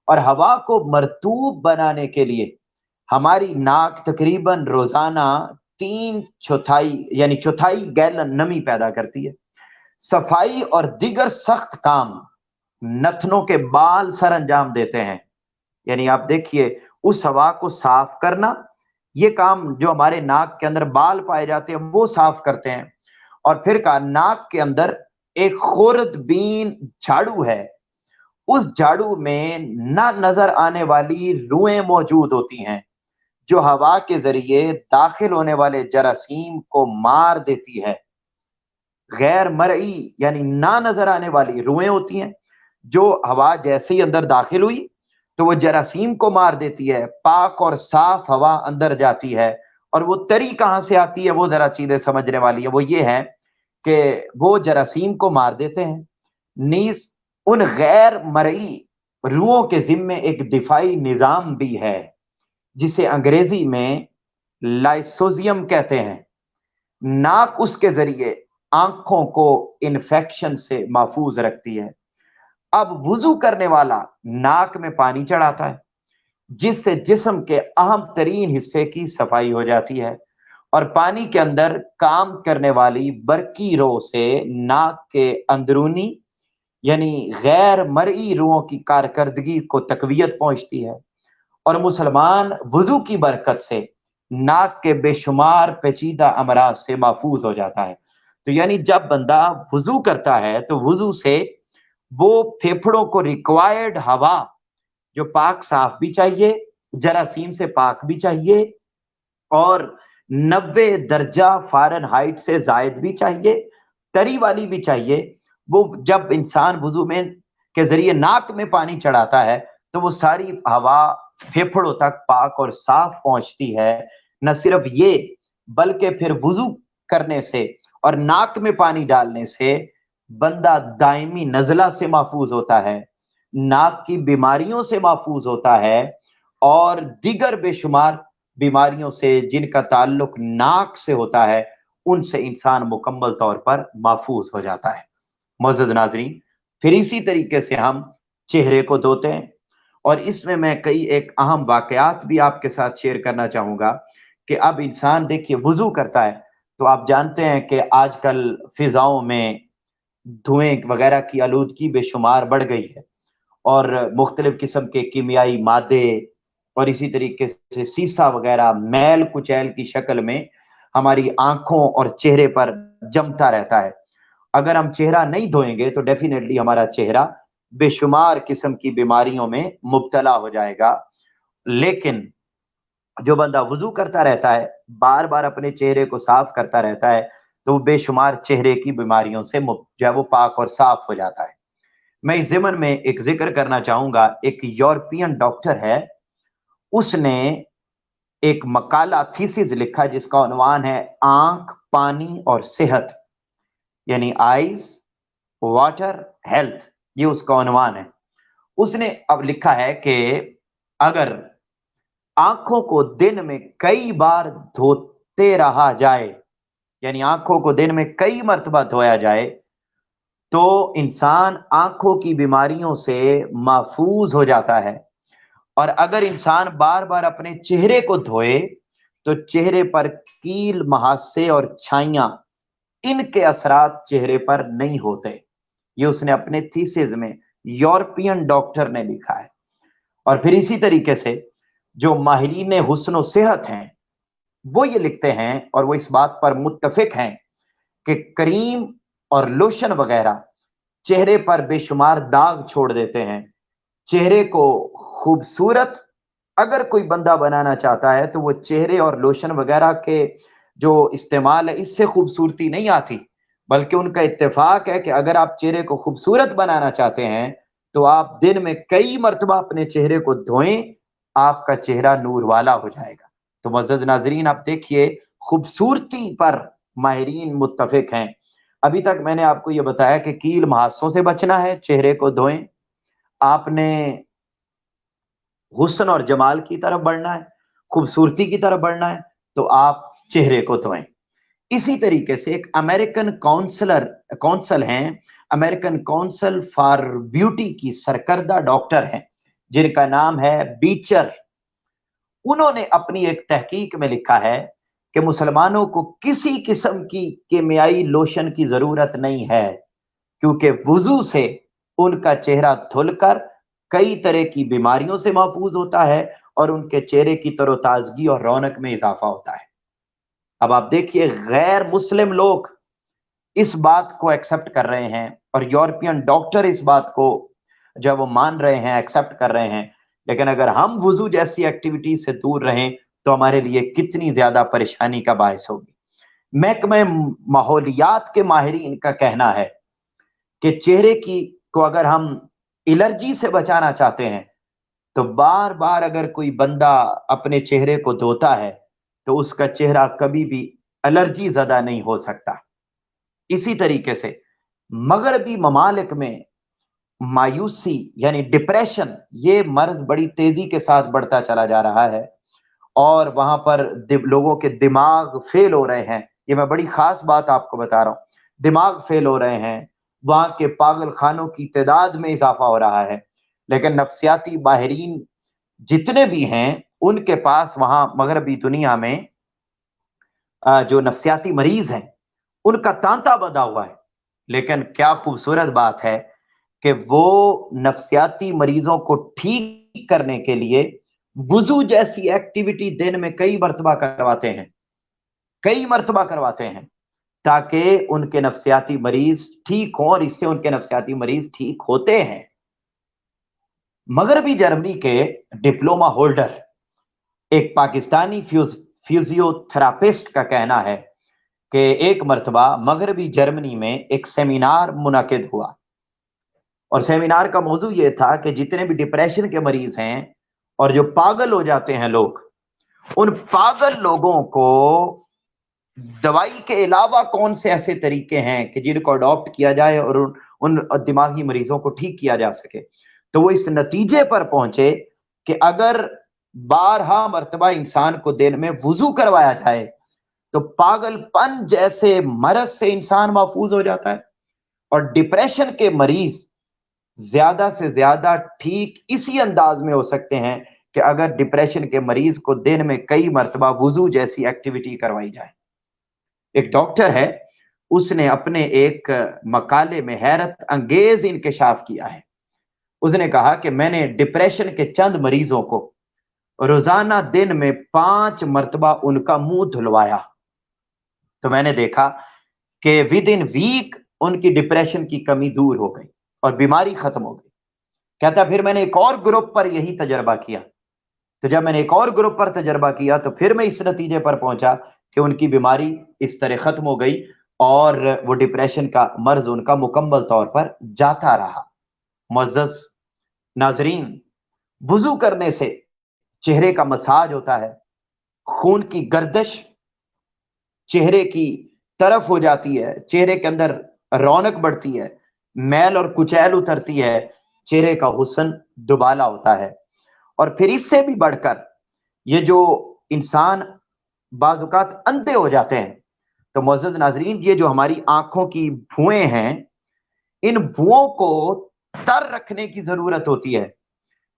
اور ہوا کو مرطوب بنانے کے لیے ہماری ناک تقریباً روزانہ 3/4 یعنی 4 گیلن نمی پیدا کرتی ہے. صفائی اور دیگر سخت کام نتنوں کے بال سر انجام دیتے ہیں. یعنی آپ دیکھیے اس ہوا کو صاف کرنا، یہ کام جو ہمارے ناک کے اندر بال پائے جاتے ہیں وہ صاف کرتے ہیں. اور پھر کہا ناک کے اندر ایک خورد بین جھاڑو ہے، اس جھاڑو میں نہ نظر آنے والی روئیں موجود ہوتی ہیں جو ہوا کے ذریعے داخل ہونے والے جراثیم کو مار دیتی ہے. غیر مرئی یعنی نہ نظر آنے والی روئیں ہوتی ہیں جو ہوا جیسے ہی اندر داخل ہوئی تو وہ جراثیم کو مار دیتی ہے. پاک اور صاف ہوا اندر جاتی ہے. اور وہ تری کہاں سے آتی ہے، وہ ذرا چیزیں سمجھنے والی ہے. وہ یہ ہے کہ وہ جراثیم کو مار دیتے ہیں، نیز ان غیر مرئی روحوں کے ذمے ایک دفاعی نظام بھی ہے جسے انگریزی میں لائسوزیم کہتے ہیں. ناک اس کے ذریعے آنکھوں کو انفیکشن سے محفوظ رکھتی ہے۔ اب وضو کرنے والا ناک میں پانی چڑھاتا ہے جس سے جسم کے اہم ترین حصے کی صفائی ہو جاتی ہے، اور پانی کے اندر کام کرنے والی برقی رو سے ناک کے اندرونی یعنی غیر مرئی روحوں کی کارکردگی کو تقویت پہنچتی ہے، اور مسلمان وضو کی برکت سے ناک کے بے شمار پیچیدہ امراض سے محفوظ ہو جاتا ہے۔ تو یعنی جب بندہ وضو کرتا ہے تو وضو سے وہ پھیپھڑوں کو ریکوائرڈ ہوا جو پاک صاف بھی چاہیے، جراثیم سے پاک بھی چاہیے، اور 90 درجہ فارنہائٹ سے زائد بھی چاہیے، تری والی بھی چاہیے، وہ جب انسان وضو میں کے ذریعے ناک میں پانی چڑھاتا ہے تو وہ ساری ہوا پھیپھڑوں تک پاک اور صاف پہنچتی ہے۔ نہ صرف یہ بلکہ پھر وضو کرنے سے اور ناک میں پانی ڈالنے سے بندہ دائمی نزلہ سے محفوظ ہوتا ہے، ناک کی بیماریوں سے محفوظ ہوتا ہے، اور دیگر بے شمار بیماریوں سے جن کا تعلق ناک سے ہوتا ہے ان سے انسان مکمل طور پر محفوظ ہو جاتا ہے۔ معزز ناظرین، پھر اسی طریقے سے ہم چہرے کو دھوتے ہیں، اور اس میں کئی ایک اہم واقعات بھی آپ کے ساتھ شیئر کرنا چاہوں گا کہ اب انسان دیکھیے وضو کرتا ہے تو آپ جانتے ہیں کہ آج کل فضاؤں میں دھوئیں وغیرہ کی آلودگی بے شمار بڑھ گئی ہے، اور مختلف قسم کے کیمیائی مادے اور اسی طریقے سے سیسا وغیرہ میل کچیل کی شکل میں ہماری آنکھوں اور چہرے پر جمتا رہتا ہے۔ اگر ہم چہرہ نہیں دھوئیں گے تو ڈیفینیٹلی ہمارا چہرہ بے شمار قسم کی بیماریوں میں مبتلا ہو جائے گا۔ لیکن جو بندہ وضو کرتا رہتا ہے، بار بار اپنے چہرے کو صاف کرتا رہتا ہے، تو وہ بے شمار چہرے کی بیماریوں سے جو ہے وہ پاک اور صاف ہو جاتا ہے۔ میں اس ضمن میں ایک ذکر کرنا چاہوں گا، ایک یورپین ڈاکٹر ہے، اس نے ایک مقالہ تھیسس لکھا جس کا عنوان ہے آنکھ، پانی اور صحت، یعنی آئیز، واٹر، ہیلتھ، یہ اس کا عنوان ہے۔ اس نے اب لکھا ہے کہ اگر آنکھوں کو دن میں کئی بار دھوتے رہا جائے، یعنی آنکھوں کو دن میں کئی مرتبہ دھویا جائے، تو انسان آنکھوں کی بیماریوں سے محفوظ ہو جاتا ہے، اور اگر انسان بار بار اپنے چہرے کو دھوئے تو چہرے پر کیل، مہاسے اور چھائیاں، ان کے اثرات چہرے پر نہیں ہوتے۔ یہ اس نے اپنے تھیسس میں یورپین ڈاکٹر نے لکھا ہے۔ اور پھر اسی طریقے سے جو ماہرین حسن و صحت ہیں وہ یہ لکھتے ہیں، اور وہ اس بات پر متفق ہیں کہ کریم اور لوشن وغیرہ چہرے پر بے شمار داغ چھوڑ دیتے ہیں۔ چہرے کو خوبصورت اگر کوئی بندہ بنانا چاہتا ہے تو وہ چہرے اور لوشن وغیرہ کے جو استعمال ہے اس سے خوبصورتی نہیں آتی، بلکہ ان کا اتفاق ہے کہ اگر آپ چہرے کو خوبصورت بنانا چاہتے ہیں تو آپ دن میں کئی مرتبہ اپنے چہرے کو دھوئیں، آپ کا چہرہ نور والا ہو جائے گا۔ تو معزز ناظرین، آپ دیکھیے خوبصورتی پر ماہرین متفق ہیں۔ ابھی تک میں نے آپ کو یہ بتایا کہ کیل مہاسوں سے بچنا ہے، چہرے کو دھوئیں۔ آپ نے حسن اور جمال کی طرف بڑھنا ہے، خوبصورتی کی طرف بڑھنا ہے، تو آپ چہرے کو دھوئیں۔ اسی طریقے سے ایک امریکن کونسل ہیں، امریکن کونسل فار بیوٹی کی سرکردہ ڈاکٹر ہیں جن کا نام ہے بیچر۔ انہوں نے اپنی ایک تحقیق میں لکھا ہے کہ مسلمانوں کو کسی قسم کی کیمیائی لوشن کی ضرورت نہیں ہے، کیونکہ وضو سے ان کا چہرہ دھل کر کئی طرح کی بیماریوں سے محفوظ ہوتا ہے، اور ان کے چہرے کی تر و تازگی اور رونق میں اضافہ ہوتا ہے۔ اب آپ دیکھیے غیر مسلم لوگ اس بات کو ایکسپٹ کر رہے ہیں، اور یورپین ڈاکٹر اس بات کو جب وہ مان رہے ہیں، ایکسپٹ کر رہے ہیں، لیکن اگر ہم وضو جیسی ایکٹیویٹی سے دور رہیں تو ہمارے لیے کتنی زیادہ پریشانی کا باعث ہوگی۔ محکمہ ماحولیات کے ماہرین کا کہنا ہے کہ چہرے کو اگر ہم الرجی سے بچانا چاہتے ہیں تو بار بار اگر کوئی بندہ اپنے چہرے کو دھوتا ہے تو اس کا چہرہ کبھی بھی الرجی زدہ نہیں ہو سکتا۔ اسی طریقے سے مغربی ممالک میں مایوسی یعنی ڈپریشن، یہ مرض بڑی تیزی کے ساتھ بڑھتا چلا جا رہا ہے، اور وہاں پر لوگوں کے دماغ فیل ہو رہے ہیں۔ یہ میں بڑی خاص بات آپ کو بتا رہا ہوں دماغ فیل ہو رہے ہیں، وہاں کے پاگل خانوں کی تعداد میں اضافہ ہو رہا ہے، لیکن نفسیاتی ماہرین جتنے بھی ہیں ان کے پاس وہاں مغربی دنیا میں جو نفسیاتی مریض ہیں ان کا تانتا بندھا ہوا ہے۔ لیکن کیا خوبصورت بات ہے کہ وہ نفسیاتی مریضوں کو ٹھیک کرنے کے لیے وضو جیسی ایکٹیویٹی دن میں کئی مرتبہ کرواتے ہیں تاکہ ان کے نفسیاتی مریض ٹھیک ہوں، اور اس سے ان کے نفسیاتی مریض ٹھیک ہوتے ہیں۔ مغربی جرمنی کے ڈپلوما ہولڈر ایک پاکستانی فیزیو تھراپسٹ کا کہنا ہے کہ ایک مرتبہ مغربی جرمنی میں ایک سیمینار منعقد ہوا، اور سیمینار کا موضوع یہ تھا کہ جتنے بھی ڈپریشن کے مریض ہیں اور جو پاگل ہو جاتے ہیں لوگ، ان پاگل لوگوں کو دوائی کے علاوہ کون سے ایسے طریقے ہیں کہ جن کو اڈاپٹ کیا جائے اور ان دماغی مریضوں کو ٹھیک کیا جا سکے۔ تو وہ اس نتیجے پر پہنچے کہ اگر 12 مرتبہ انسان کو دن میں وضو کروایا جائے تو پاگل پن جیسے مرض سے انسان محفوظ ہو جاتا ہے، اور ڈپریشن کے مریض زیادہ سے زیادہ ٹھیک اسی انداز میں ہو سکتے ہیں کہ اگر ڈپریشن کے مریض کو دن میں کئی مرتبہ وضو جیسی ایکٹیویٹی کروائی جائے۔ ایک ڈاکٹر ہے، اس نے اپنے ایک مقالے میں حیرت انگیز انکشاف کیا ہے۔ اس نے کہا کہ میں نے ڈپریشن کے چند مریضوں کو روزانہ دن میں 5 مرتبہ ان کا منہ دھلوایا، تو میں نے دیکھا کہ ود ان ویک ان کی ڈپریشن کی کمی دور ہو گئی اور بیماری ختم ہو گئی۔ کہتا پھر میں نے ایک اور گروپ پر یہی تجربہ کیا، تو جب میں نے ایک اور گروپ پر تجربہ کیا تو پھر میں اس نتیجے پر پہنچا کہ ان کی بیماری اس طرح ختم ہو گئی اور وہ ڈپریشن کا مرض ان کا مکمل طور پر جاتا رہا۔ معزز ناظرین، وضو کرنے سے چہرے کا مساج ہوتا ہے، خون کی گردش چہرے کی طرف ہو جاتی ہے، چہرے کے اندر رونق بڑھتی ہے، میل اور کچیل اترتی ہے، چہرے کا حسن دوبالا ہوتا ہے۔ اور پھر اس سے بھی بڑھ کر یہ جو انسان بعض اوقات اندھے ہو جاتے ہیں، تو معزز ناظرین یہ جو ہماری آنکھوں کی بھوئیں ہیں، ان بھوؤں کو تر رکھنے کی ضرورت ہوتی ہے۔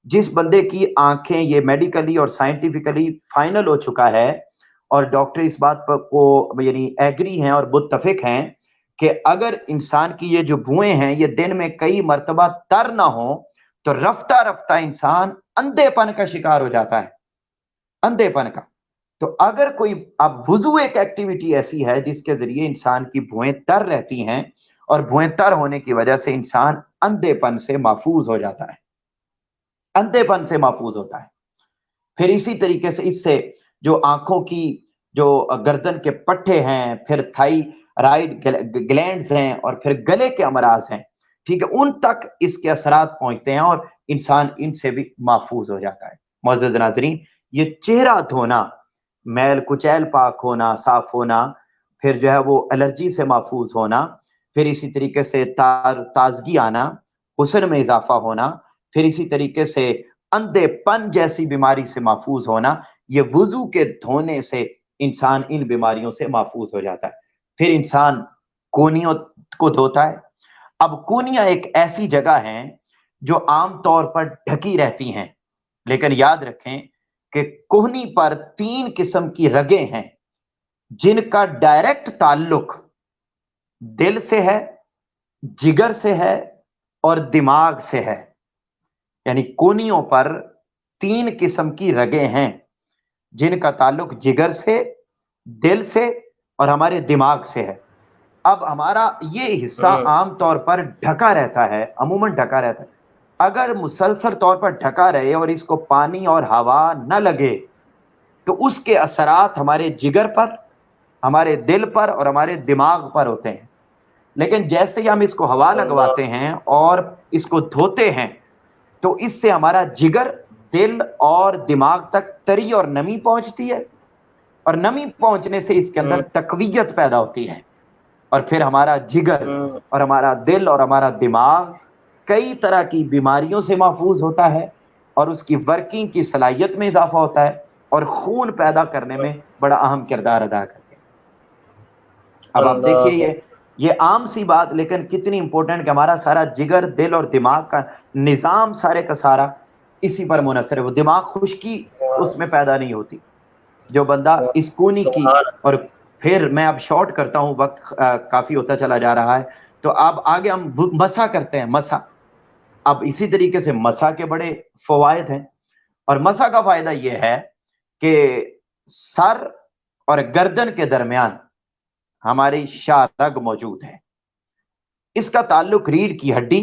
جس بندے کی آنکھیں، یہ میڈیکلی اور سائنٹیفکلی فائنل ہو چکا ہے اور ڈاکٹر اس بات پر کو یعنی ایگری ہیں اور متفق ہیں کہ اگر انسان کی یہ جو بھوئیں ہیں یہ دن میں کئی مرتبہ تر نہ ہوں تو رفتہ رفتہ انسان اندھے پن کا شکار ہو جاتا ہے، اندھے پن کا۔ تو اگر کوئی اب وضو ایک ایکٹیویٹی ایسی ہے جس کے ذریعے انسان کی بھوئیں تر رہتی ہیں، اور بھوئیں تر ہونے کی وجہ سے انسان اندھے پن سے محفوظ ہو جاتا ہے، اندھے پن سے محفوظ ہوتا ہے۔ پھر اسی طریقے سے اس سے جو آنکھوں کی جو گردن کے پٹھے ہیں، پھر تھائی رائٹ گلینڈز ہیں، اور پھر گلے کے امراض ہیں، ٹھیک ہے، ان تک اس کے اثرات پہنچتے ہیں اور انسان ان سے بھی محفوظ ہو جاتا ہے۔ معزز ناظرین، یہ چہرہ دھونا، میل کچیل پاک ہونا، صاف ہونا، پھر جو ہے وہ الرجی سے محفوظ ہونا، پھر اسی طریقے سے تازگی آنا، حسن میں اضافہ ہونا، پھر اسی طریقے سے اندھے پن جیسی بیماری سے محفوظ ہونا، یہ وضو کے دھونے سے انسان ان بیماریوں سے محفوظ ہو جاتا ہے۔ پھر انسان کونیوں کو دھوتا ہے۔ اب کونیاں ایک ایسی جگہ ہیں جو عام طور پر ڈھکی رہتی ہیں، لیکن یاد رکھیں کہ کوہنی پر 3 قسم کی رگیں ہیں جن کا ڈائریکٹ تعلق دل سے ہے، جگر سے ہے اور دماغ سے ہے۔ یعنی کونیوں پر 3 قسم کی رگیں ہیں جن کا تعلق جگر سے، دل سے اور ہمارے دماغ سے ہے۔ اب ہمارا یہ حصہ عام طور پر ڈھکا رہتا ہے، عموماً ڈھکا رہتا ہے۔ اگر مسلسل طور پر ڈھکا رہے اور اس کو پانی اور ہوا نہ لگے تو اس کے اثرات ہمارے جگر پر، ہمارے دل پر اور ہمارے دماغ پر ہوتے ہیں۔ لیکن جیسے ہی ہم اس کو ہوا لگواتے ہیں اور اس کو دھوتے ہیں تو اس سے ہمارا جگر، دل اور دماغ تک تری اور نمی پہنچتی ہے، اور نمی پہنچنے سے اس کے اندر تقویت پیدا ہوتی ہے، اور پھر ہمارا جگر اور ہمارا دل اور ہمارا دماغ کئی طرح کی بیماریوں سے محفوظ ہوتا ہے، اور اس کی ورکنگ کی صلاحیت میں اضافہ ہوتا ہے، اور خون پیدا کرنے میں بڑا اہم کردار ادا کرتے ہیں۔ اب آپ دیکھیے یہ یہ عام سی بات لیکن کتنی امپورٹنٹ کہ ہمارا سارا جگر، دل اور دماغ کا نظام سارے کا سارا اسی پر منحصر ہے. وہ دماغ خشکی اس میں پیدا نہیں ہوتی. جو بندہ اسکونی کی، سبحان اور پھر میں اب شارٹ کرتا ہوں، وقت کافی ہوتا چلا جا رہا ہے، تو اب آگے ہم مسا کرتے ہیں. مسا، اب اسی طریقے سے مسا کے بڑے فوائد ہیں، اور مسا کا فائدہ یہ ہے کہ سر اور گردن کے درمیان ہماری شاہ رگ موجود ہے. اس کا تعلق ریڑھ کی ہڈی،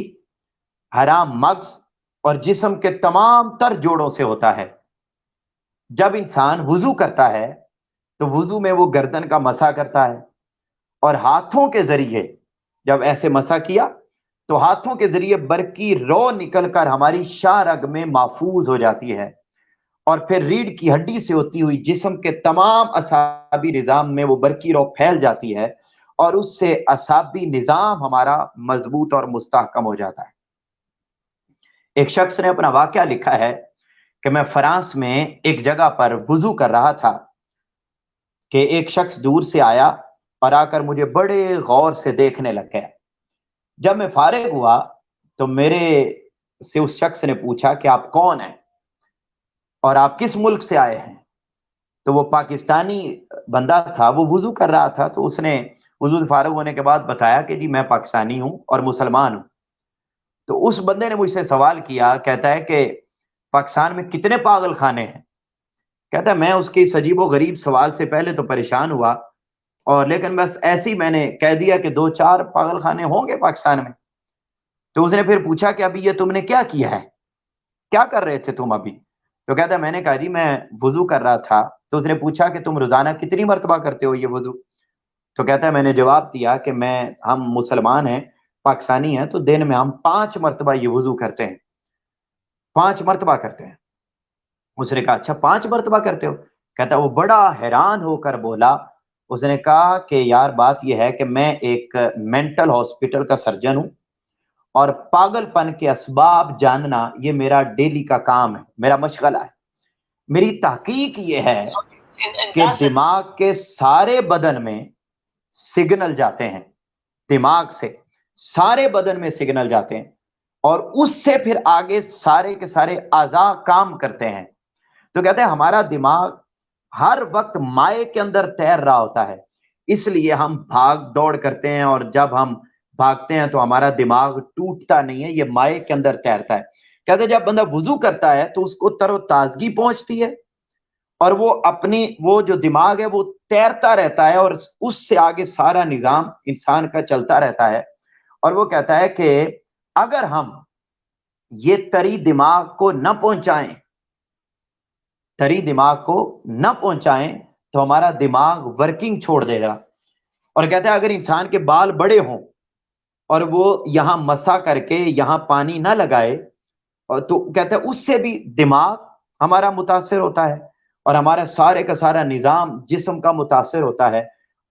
حرام مغز اور جسم کے تمام تر جوڑوں سے ہوتا ہے. جب انسان وضو کرتا ہے تو وضو میں وہ گردن کا مسا کرتا ہے، اور ہاتھوں کے ذریعے جب ایسے مسا کیا تو ہاتھوں کے ذریعے برقی رو نکل کر ہماری شاہ رگ میں محفوظ ہو جاتی ہے، اور پھر ریڑھ کی ہڈی سے ہوتی ہوئی جسم کے تمام اعصابی نظام میں وہ برقی رو پھیل جاتی ہے، اور اس سے اعصابی نظام ہمارا مضبوط اور مستحکم ہو جاتا ہے. ایک شخص نے اپنا واقعہ لکھا ہے کہ میں فرانس میں ایک جگہ پر وضو کر رہا تھا کہ ایک شخص دور سے آیا اور آ کر مجھے بڑے غور سے دیکھنے لگ گیا. جب میں فارغ ہوا تو میرے سے اس شخص نے پوچھا کہ آپ کون ہیں اور آپ کس ملک سے آئے ہیں؟ تو وہ پاکستانی بندہ تھا، وہ وضو کر رہا تھا، تو اس نے وضو سے فارغ ہونے کے بعد بتایا کہ جی میں پاکستانی ہوں اور مسلمان ہوں. تو اس بندے نے مجھ سے سوال کیا، کہتا ہے کہ پاکستان میں کتنے پاگل خانے ہیں؟ کہتا ہے میں اس کے اس عجیب و غریب سوال سے پہلے تو پریشان ہوا، اور لیکن بس ایسے ہی میں نے کہہ دیا کہ 2-4 پاگل خانے ہوں گے پاکستان میں. تو اس نے پھر پوچھا کہ ابھی یہ تم نے کیا کیا ہے، کیا کر رہے تھے تم ابھی؟ تو کہتا ہے میں نے کہا جی میں وضو کر رہا تھا. تو اس نے پوچھا کہ تم روزانہ کتنی مرتبہ کرتے ہو یہ وضو؟ تو کہتا ہے میں نے جواب دیا کہ ہم مسلمان ہیں، پاکستانی ہیں، تو دن میں ہم 5 مرتبہ یہ وضو کرتے ہیں، 5 مرتبہ کرتے ہیں. اس نے کہا اچھا 5 مرتبہ کرتے ہو؟ کہتا ہے وہ بڑا حیران ہو کر بولا، اس نے کہا کہ یار بات یہ ہے کہ میں ایک مینٹل ہاسپٹل کا سرجن ہوں، اور پاگل پن کے اسباب جاننا یہ میرا ڈیلی کا کام ہے، میرا مشغلہ ہے. میری تحقیق یہ ہے کہ دماغ کے سارے بدن میں سگنل جاتے ہیں، دماغ سے سارے بدن میں سگنل جاتے ہیں، اور اس سے پھر آگے سارے کے سارے اعضاء کام کرتے ہیں. تو کہتے ہیں ہمارا دماغ ہر وقت مائع کے اندر تیر رہا ہوتا ہے، اس لیے ہم بھاگ دوڑ کرتے ہیں، اور جب ہم بھاگتے ہیں تو ہمارا دماغ ٹوٹتا نہیں ہے، یہ مائع کے اندر تیرتا ہے. کہتے ہیں جب بندہ وضو کرتا ہے تو اس کو تر و تازگی پہنچتی ہے، اور وہ جو دماغ ہے وہ تیرتا رہتا ہے، اور اس سے آگے سارا نظام انسان کا چلتا رہتا ہے. اور وہ کہتا ہے کہ اگر ہم یہ تری دماغ کو نہ پہنچائیں تو ہمارا دماغ ورکنگ چھوڑ دے گا. اور کہتا ہے اگر انسان کے بال بڑے ہوں اور وہ یہاں مسا کر کے یہاں پانی نہ لگائے، تو کہتا ہے اس سے بھی دماغ ہمارا متاثر ہوتا ہے، اور ہمارا سارے کا سارا نظام جسم کا متاثر ہوتا ہے،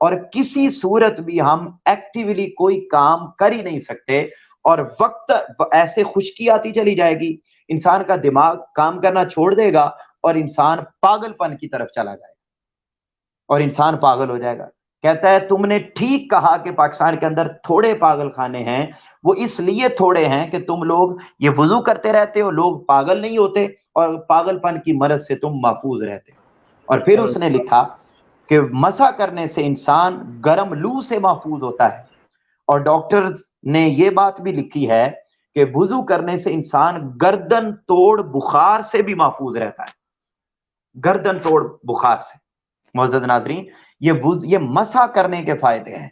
اور کسی صورت بھی ہم ایکٹیولی کوئی کام کر ہی نہیں سکتے، اور وقت ایسے خشکی آتی چلی جائے گی، انسان کا دماغ کام کرنا چھوڑ دے گا، اور انسان پاگل پن کی طرف چلا جائے گا، اور انسان پاگل ہو جائے گا. کہتا ہے تم نے ٹھیک کہا کہ پاکستان کے اندر تھوڑے پاگل خانے ہیں، وہ اس لیے تھوڑے ہیں کہ تم لوگ یہ وضو کرتے رہتے ہو، لوگ پاگل نہیں ہوتے، اور پاگل پن کی مرض سے تم محفوظ رہتے. اور پھر اس نے لکھا کہ مسا کرنے سے انسان گرم لو سے محفوظ ہوتا ہے، اور ڈاکٹرز نے یہ بات بھی لکھی ہے کہ وضو کرنے سے انسان گردن توڑ بخار سے بھی محفوظ رہتا ہے، گردن توڑ بخار سے. معزز ناظرین، یہ مسا کرنے کے فائدے ہیں.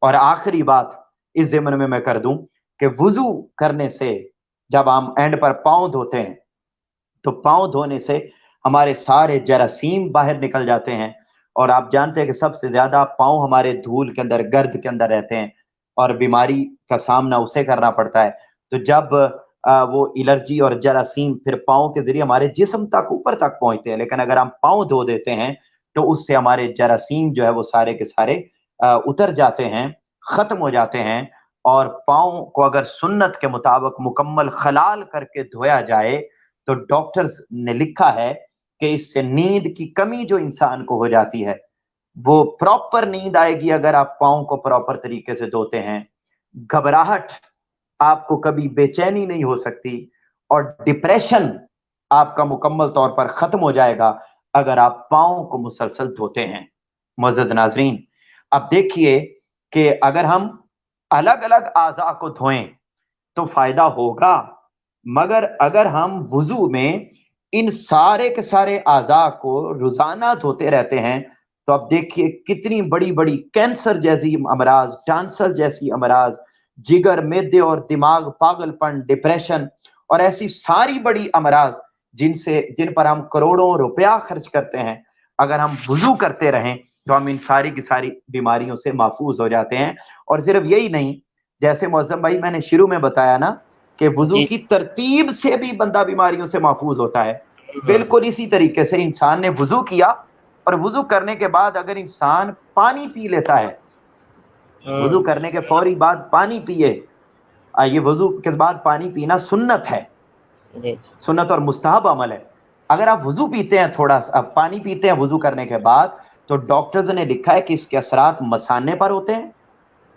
اور آخری بات اس ضمن میں کر دوں کہ وضو کرنے سے جب ہم اینڈ پر پاؤں دھوتے ہیں تو پاؤں دھونے سے ہمارے سارے جراثیم باہر نکل جاتے ہیں، اور آپ جانتے ہیں کہ سب سے زیادہ پاؤں ہمارے دھول کے اندر، گرد کے اندر رہتے ہیں، اور بیماری کا سامنا اسے کرنا پڑتا ہے. تو جب وہ الرجی اور جراثیم پھر پاؤں کے ذریعے ہمارے جسم تک اوپر تک پہنچتے ہیں، لیکن اگر ہم پاؤں دھو دیتے ہیں تو اس سے ہمارے جراثیم جو ہے وہ سارے کے سارے اتر جاتے ہیں، ختم ہو جاتے ہیں. اور پاؤں کو اگر سنت کے مطابق مکمل خلال کر کے دھویا جائے تو ڈاکٹرز نے لکھا ہے کہ اس سے نیند کی کمی جو انسان کو ہو جاتی ہے وہ پراپر نیند آئے گی اگر آپ پاؤں کو پراپر طریقے سے دھوتے ہیں. گھبراہٹ آپ کو کبھی بے چینی نہیں ہو سکتی, اور ڈپریشن آپ کا مکمل طور پر ختم ہو جائے گا اگر آپ پاؤں کو مسلسل دھوتے ہیں. معزز ناظرین, اب دیکھیے کہ اگر ہم الگ الگ اعضاء کو دھوئیں تو فائدہ ہوگا, مگر اگر ہم وضو میں ان سارے کے سارے اعضاء کو روزانہ دھوتے رہتے ہیں تو اب دیکھیے کتنی بڑی بڑی کینسر جیسی امراض, ٹانسر جیسی امراض, جگر, معدے اور دماغ, پاگل پن, ڈپریشن اور ایسی ساری بڑی امراض جن پر ہم کروڑوں روپیہ خرچ کرتے ہیں, اگر ہم وضو کرتے رہیں تو ہم ان ساری کی ساری بیماریوں سے محفوظ ہو جاتے ہیں. اور صرف یہی نہیں, جیسے معظم بھائی میں نے شروع میں بتایا نا کہ وضو جی کی ترتیب سے بھی بندہ بیماریوں سے محفوظ ہوتا ہے, ہاں بالکل اسی طریقے سے انسان نے وضو کیا اور وضو کرنے کے بعد اگر انسان پانی پی لیتا ہے, وضو کرنے کے فوری بعد پانی پیے, یہ وضو کے بعد پانی پینا سنت ہے, جی سنت اور مستحب عمل ہے. اگر آپ وضو پیتے ہیں, تھوڑا سا پانی پیتے ہیں وضو کرنے کے بعد, تو ڈاکٹرز نے لکھا ہے کہ اس کے اثرات مثانے پر ہوتے ہیں,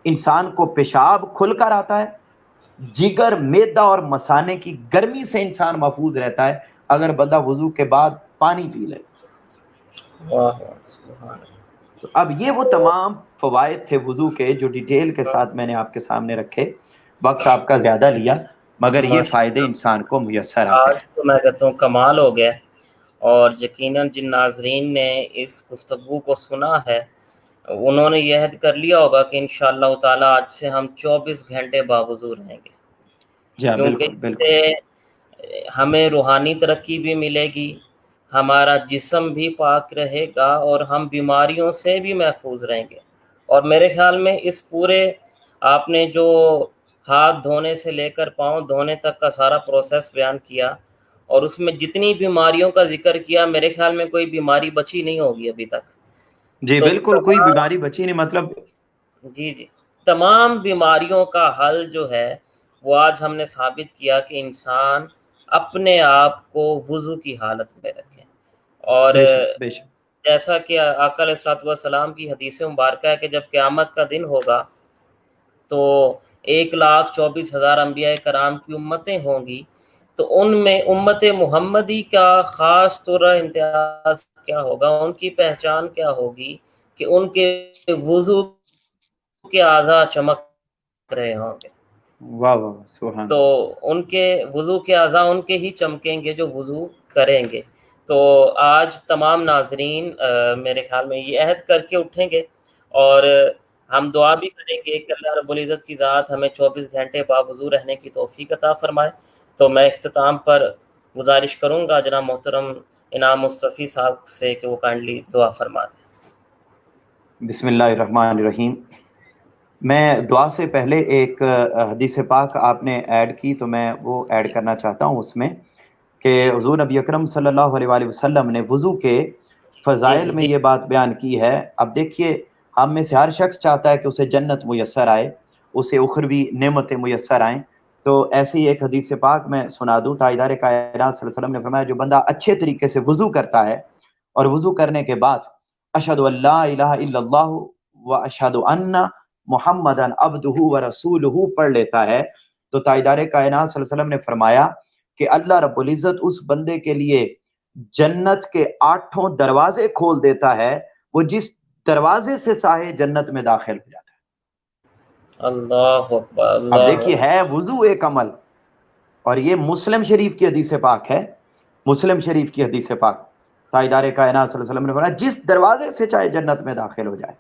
انسان کو پیشاب کھل کر آتا ہے, جگر, معدہ اور مثانے کی گرمی سے انسان محفوظ رہتا ہے اگر بندہ وضو کے بعد پانی پی لے. واہ واہ سبحان اللہ. تو اب یہ وہ تمام فوائد تھے وضو کے جو ڈیٹیل کے ساتھ میں نے آپ کے سامنے رکھے. وقت آپ کا زیادہ لیا, مگر یہ ماشاء فائدے انسان کو میسر اللہ، آتے آج ہیں. تو میں کہتا ہوں کمال ہو گیا. اور یقیناً جن ناظرین نے اس گفتگو کو سنا ہے انہوں نے یہ عہد کر لیا ہوگا کہ انشاءاللہ تعالی آج سے ہم 24 گھنٹے باوضو رہیں گے, جی ہاں, کیونکہ بالکل اس بالکل. سے ہمیں روحانی ترقی بھی ملے گی, ہمارا جسم بھی پاک رہے گا اور ہم بیماریوں سے بھی محفوظ رہیں گے. اور میرے خیال میں اس پورے آپ نے جو ہاتھ دھونے سے لے کر پاؤں دھونے تک کا سارا پروسیس بیان کیا, اور اس میں جتنی بیماریوں کا ذکر کیا, میرے خیال میں کوئی بیماری بچی نہیں ہوگی ابھی تک. جی تو بالکل, کوئی بیماری بچی نہیں, مطلب جی تمام بیماریوں کا حل جو ہے وہ آج ہم نے ثابت کیا کہ انسان اپنے آپ کو وضو کی حالت میں رکھے. اور بے شک بے شک. جیسا کہ آقا علیہ الصلوۃ والسلام کی حدیث مبارکہ ہے کہ جب قیامت کا دن ہوگا تو 1,24,000 انبیاء کرام کی امتیں ہوں گی, تو ان میں امت محمدی کا خاص طور امتیاز کیا ہوگا, ان کی پہچان کیا ہوگی کہ ان کے وضو کے اعضاء چمک رہے ہوں گے. واہ واہ سبحان تو اللہ. ان کے وضو کے اعضاء ان کے ہی چمکیں گے جو وضو کریں گے. تو آج تمام ناظرین میرے خیال میں یہ عہد کر کے اٹھیں گے, اور ہم دعا بھی کریں گے کہ اللہ رب العزت کی ذات ہمیں 24 گھنٹے باوضو رہنے کی توفیق عطا فرمائے. تو میں اختتام پر گزارش کروں گا جناب محترم انعام مصطفی صاحب سے کہ وہ کائنڈلی دعا فرما دیں. بسم اللہ الرحمن الرحیم. میں دعا سے پہلے ایک حدیث پاک آپ نے ایڈ کی تو میں وہ ایڈ کرنا چاہتا ہوں اس میں, کہ حضور نبی اکرم صلی اللہ علیہ وآلہ وسلم نے وضو کے فضائل میں یہ بات بیان کی ہے. اب دیکھیے, ہم میں سے ہر شخص چاہتا ہے کہ اسے جنت میسر آئے, اسے اخروی نعمتیں میسر آئیں. تو ایسے ہی ایک حدیث پاک میں سنا دوں. تاجدار کائنات صلی اللہ علیہ وسلم نے فرمایا جو بندہ اچھے طریقے سے وضو کرتا ہے اور وضو کرنے کے بعد اشہد ان لا الہ الا اللہ و اشہد ان محمدن عبدہ و رسولہ پڑھ لیتا ہے, تو تاجدار کائنات صلی اللہ علیہ وسلم نے فرمایا کہ اللہ رب العزت اس بندے کے لیے جنت کے 8 دروازے کھول دیتا ہے, وہ جس دروازے سے چاہے جنت میں داخل ہو جاتا ہے. اللہ اکبر. اب اللہ دیکھیے, ہے وضو ایک عمل, اور یہ مسلم شریف کی حدیث پاک ہے, مسلم شریف کی حدیث پاک. تاجدار کائنات صلی اللہ علیہ وسلم نے فرمایا جس دروازے سے چاہے جنت میں داخل ہو جائے.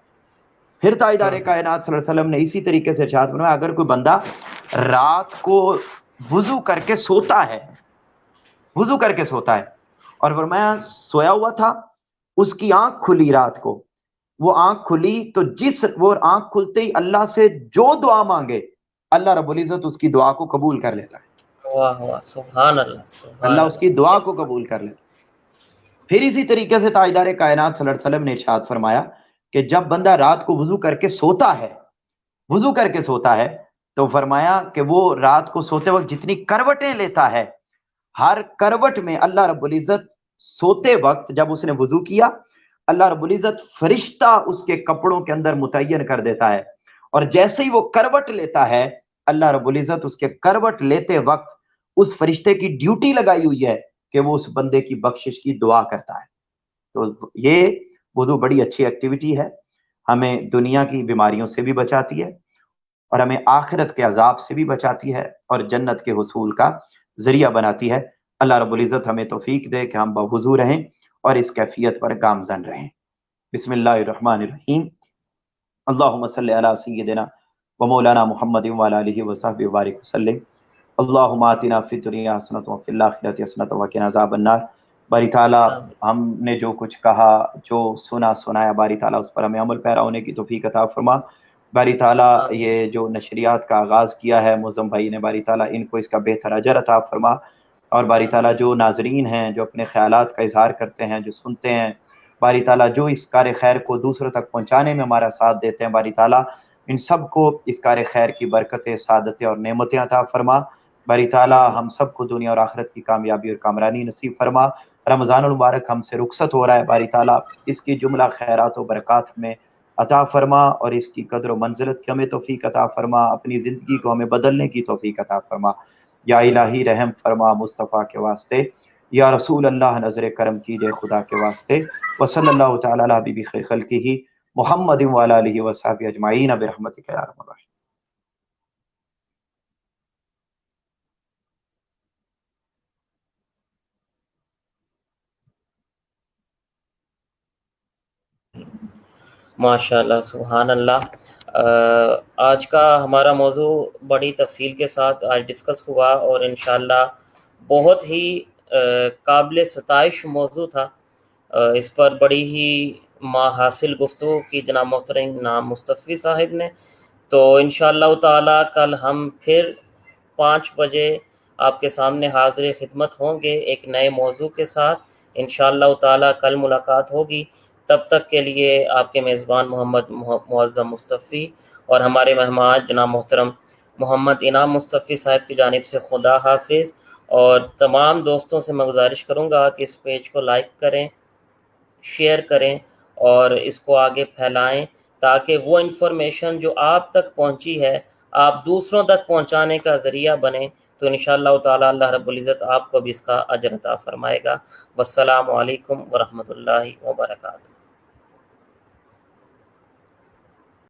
پھر تاجدار کائنات صلی اللہ علیہ وسلم نے اسی طریقے سے ارشاد فرمایا اگر کوئی بندہ رات کو وضو کر کے سوتا ہے, وضو کر کے سوتا ہے, اور فرمایا سویا ہوا تھا, اس کی آنکھ کھلی رات کو, وہ آنکھ کھلی تو وہ آنکھ کھلتے ہی اللہ سے جو دعا مانگے اللہ رب العزت اس کی دعا کو قبول کر لیتا ہے. واہ واہ سبحان اللہ سبحان اللہ اس کی دعا کو اللہ. قبول کر لیتا. پھر اسی طریقے سے تاجدار کائنات صلی اللہ علیہ وسلم نے ارشاد فرمایا کہ جب بندہ رات کو وضو کر کے سوتا ہے, وضو کر کے سوتا ہے, تو فرمایا کہ وہ رات کو سوتے وقت جتنی کروٹیں لیتا ہے, ہر کروٹ میں اللہ رب العزت سوتے وقت جب اس نے وضو کیا اللہ رب العزت فرشتہ اس کے کپڑوں کے اندر متعین کر دیتا ہے، اور جیسے ہی وہ کروٹ لیتا ہے اللہ رب العزت اس کے کروٹ لیتے وقت اس فرشتے کی ڈیوٹی لگائی ہوئی ہے کہ وہ اس بندے کی بخشش کی دعا کرتا ہے۔ تو یہ وضو بڑی اچھی ایکٹیویٹی ہے، ہمیں دنیا کی بیماریوں سے بھی بچاتی ہے اور ہمیں آخرت کے عذاب سے بھی بچاتی ہے اور جنت کے حصول کا ذریعہ بناتی ہے۔ اللہ رب العزت ہمیں توفیق دے کہ ہم بوضو رہیں اور اس کیفیت پر گامزن رہیں۔ بسم اللہ الرحمن الرحیم، اللہم صلی علی سیدنا و مولانا محمد وعلی آلہ وصحبہ وبارک وسلم۔ اللہم آتنا فی الدنیا حسنۃ وفی الآخرۃ حسنۃ وقنا عذاب النار۔ باری تعالیٰ ہم نے جو کچھ کہا، جو سنایا، باری تعالیٰ اس پر ہمیں عمل پیرا ہونے کی توفیق عطا فرما۔ باری تعالیٰ یہ جو نشریات کا آغاز کیا ہے معظم بھائی نے، باری تعالیٰ ان کو اس کا بہتر اجر عطا فرما، اور باری تعالیٰ جو ناظرین ہیں جو اپنے خیالات کا اظہار کرتے ہیں، جو سنتے ہیں، باری تعالیٰ جو اس کار خیر کو دوسروں تک پہنچانے میں ہمارا ساتھ دیتے ہیں، باری تعالیٰ ان سب کو اس کار خیر کی برکتیں، سعادتیں اور نعمتیں عطا فرما۔ باری تعالیٰ ہم سب کو دنیا اور آخرت کی کامیابی اور کامرانی نصیب فرما۔ رمضان المبارک ہم سے رخصت ہو رہا ہے، باری تعالیٰ اس کی جملہ خیرات و برکات میں عطا فرما اور اس کی قدر و منزلت کی ہمیں توفیق عطا فرما، اپنی زندگی کو ہمیں بدلنے کی توفیق عطا فرما۔ یا الہی رحم فرما مصطفیٰ کے واسطے، یا رسول اللہ نظر کرم کیجئے خدا کے واسطے۔ وصلی اللہ تعالی علی حبیب خیر خلقہ محمد وعلی آلہ وصحبہ اجمعین برحمتک یا ارحم الراحمین۔ ماشاءاللہ، سبحان اللہ۔ آج کا ہمارا موضوع بڑی تفصیل کے ساتھ آج ڈسکس ہوا اور انشاءاللہ بہت ہی قابل ستائش موضوع تھا۔ اس پر بڑی ہی حاصل گفتگو کی جناب محترم نام مصطفی صاحب نے۔ تو انشاءاللہ تعالی کل ہم پھر 5 بجے آپ کے سامنے حاضر خدمت ہوں گے ایک نئے موضوع کے ساتھ۔ انشاءاللہ تعالی کل ملاقات ہوگی۔ تب تک کے لیے آپ کے میزبان محمد معظم مصطفی اور ہمارے مہمان جناب محترم محمد انعام مصطفی صاحب کی جانب سے خدا حافظ۔ اور تمام دوستوں سے میں گزارش کروں گا کہ اس پیج کو لائک کریں، شیئر کریں اور اس کو آگے پھیلائیں، تاکہ وہ انفارمیشن جو آپ تک پہنچی ہے آپ دوسروں تک پہنچانے کا ذریعہ بنیں۔ تو انشاءاللہ تعالی اللہ رب العزت آپ کو بھی اس کا اجر عطا فرمائے گا۔ والسلام علیکم ورحمۃ اللہ وبرکاتہ۔